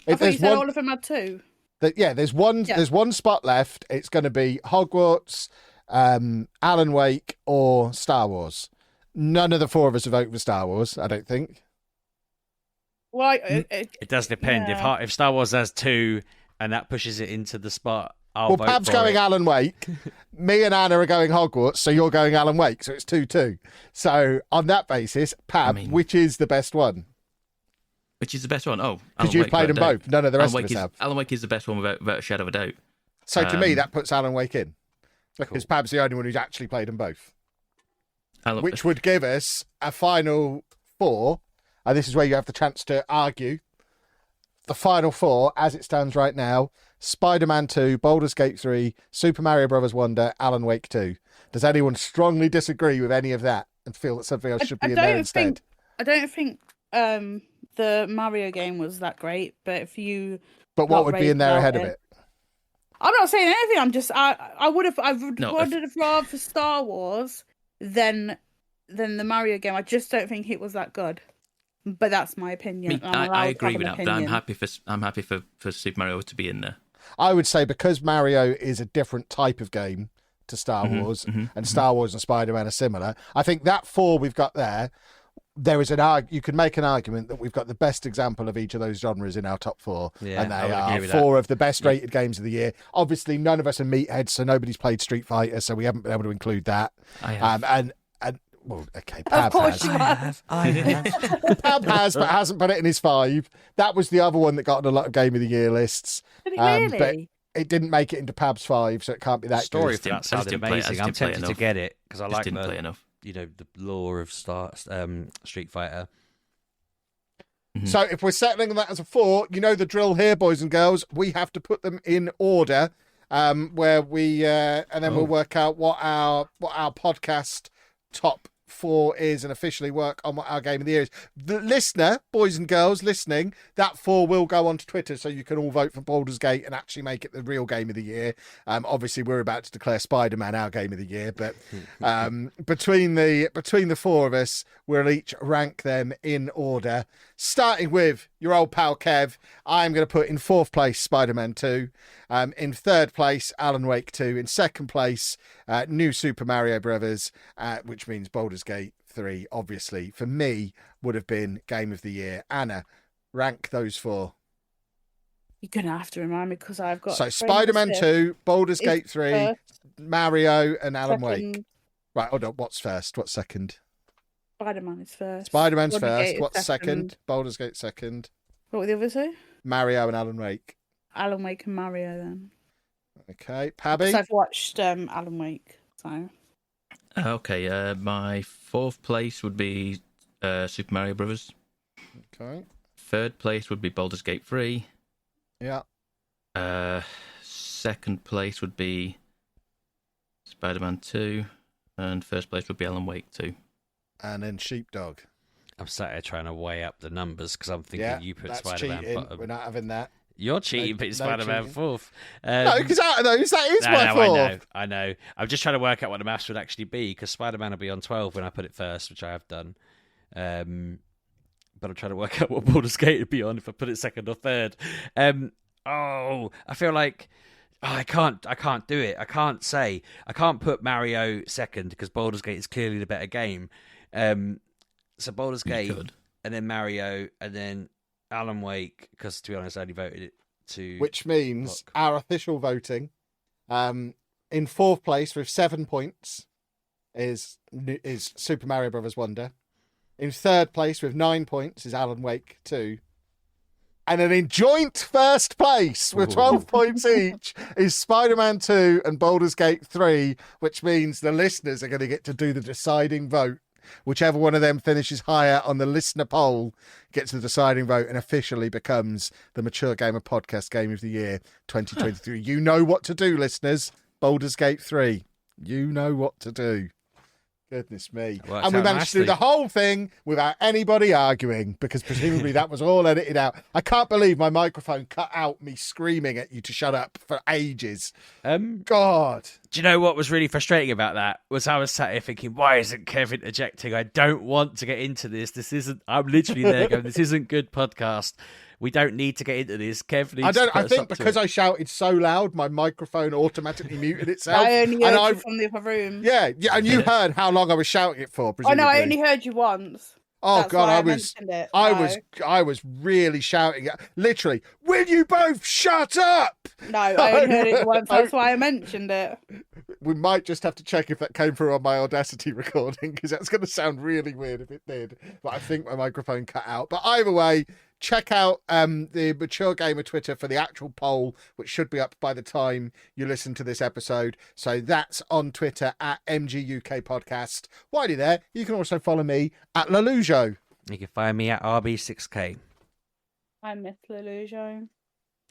if there's one, all of them had two. There's one spot left. It's going to be Hogwarts, Alan Wake, or Star Wars. None of the four of us are voting for Star Wars, I don't think. Well, it does depend. Yeah. If Star Wars has two and that pushes it into the spot, I'll vote Pab's for going it. Alan Wake. Me and Anna are going Hogwarts, so you're going Alan Wake, so it's 2-2. So on that basis, Pab, which is the best one? Which is the best one? Oh, because you've played them both. None of the rest of us have. Alan Wake is the best one without a shadow of a doubt. So to me, that puts Alan Wake in, because Pab's the only one who's actually played them both. Which would give us a final four, and this is where you have the chance to argue. The final four, as it stands right now: Spider-Man 2, Baldur's Gate 3, Super Mario Bros. Wonder, Alan Wake 2. Does anyone strongly disagree with any of that and feel that something else should be in there instead? I don't think the Mario game was that great, but if you... But what would be in there ahead of it? I'm not saying anything. I'm just... I would have rather for Star Wars than the Mario game. I just don't think it was that good. But that's my opinion. I agree with that. But I'm happy for Super Mario to be in there. I would say because Mario is a different type of game to Star Wars, and Star Wars and Spider-Man are similar. I think that four we've got there is you could make an argument that we've got the best example of each of those genres in our top four, and they are four of the best rated games of the year. Obviously, none of us are meatheads, so nobody's played Street Fighter, so we haven't been able to include that. I have. Well, okay, Pab has. You have. I have. Pab has, but hasn't put it in his 5. That was the other one that got on a lot of Game of the Year lists. Did it really? But it didn't make it into Pab's 5, so it can't be that story good. for that sounded amazing. I'm tempted to get it because I like play enough. The lore of Street Fighter. So if we're settling that as a 4, you know the drill here, boys and girls. We have to put them in order, where we and then we'll work out what our podcast top 4 is and officially work on what our game of the year is. The listener, boys and girls listening, that 4 will go onto Twitter, so you can all vote for Baldur's Gate and actually make it the real game of the year. Obviously, we're about to declare Spider-Man our game of the year, but between the 4 of us, we'll each rank them in order. Starting with your old pal Kev, I'm going to put in 4th place Spider-Man 2, in 3rd place Alan Wake 2, in 2nd place New Super Mario Brothers, which means Baldur's Gate 3, obviously, for me, would have been Game of the Year. Anna, rank those 4. You're going to have to remind me because I've got... So Spider-Man 2, Baldur's Gate 3, Mario and Alan Wake. Right, hold on. What's first? What's second? Spider-Man is first. Spider-Man's first. What's second? Baldur's Gate second. What were the other two? Mario and Alan Wake. Alan Wake and Mario then. Okay. Pabby? Because I've watched Alan Wake. So. Okay, my fourth place would be Super Mario Brothers. Okay. Third place would be Baldur's Gate 3. Yeah. Second place would be Spider-Man 2. And first place would be Alan Wake 2. And then Sheepdog. I'm sat here trying to weigh up the numbers because I'm thinking you put that's Spider-Man cheating. bottom. We're not having that. You're cheating, putting Spider-Man cheating. fourth. No, because out of those, that is my fourth. I know. I'm just trying to work out what the maths would actually be because Spider-Man will be on 12 when I put it first, which I have done. But I'm trying to work out what Baldur's Gate would be on if I put it second or third. I feel like I can't do it. I can't put Mario second because Baldur's Gate is clearly the better game. So Baldur's Gate and then Mario and then Alan Wake, because to be honest, I only voted it to. Which means our official voting, in fourth place with 7 points, is Super Mario Brothers Wonder. In third place with 9 points is Alan Wake 2. And then in joint first place with 12 points each is Spider-Man 2 and Baldur's Gate 3, which means the listeners are going to get to do the deciding vote. Whichever one of them finishes higher on the listener poll gets the deciding vote and officially becomes the Mature Gamer Podcast Game of the Year 2023. You know what to do, listeners. Baldur's Gate 3. You know what to do. Goodness me. And we managed to do the whole thing without anybody arguing because presumably that was all edited out. I can't believe my microphone cut out me screaming at you to shut up for ages. God. Do you know what was really frustrating about that? Was I was sat here thinking, why isn't Kevin ejecting? I don't want to get into this. I'm literally there going, this isn't good podcast. We don't need to get into this. Kev needs to put I think us up because to I shouted so loud, my microphone automatically muted itself. I only heard you from the other room. Yeah, and you heard how long I was shouting it for, presumably. Oh no, I only heard you once. Oh That's God, why I was really shouting it. Literally, will you both shut up? No, I only heard it once. That's why I mentioned it. We might just have to check if that came through on my Audacity recording because that's going to sound really weird if it did. But I think my microphone cut out. But either way, check out the Mature Gamer Twitter for the actual poll, which should be up by the time you listen to this episode. So that's on Twitter at MGUK Podcast. While you're there, you can also follow me at Lelujo. You can find me at RB6K. I'm Miss Lelujo.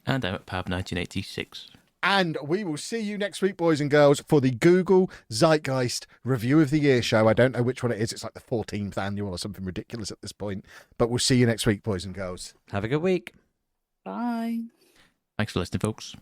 And I'm at Pab1986. And we will see you next week, boys and girls, for the Google Zeitgeist Review of the Year show. I don't know which one it is. It's like the 14th annual or something ridiculous at this point. But we'll see you next week, boys and girls. Have a good week. Bye. Thanks for listening, folks.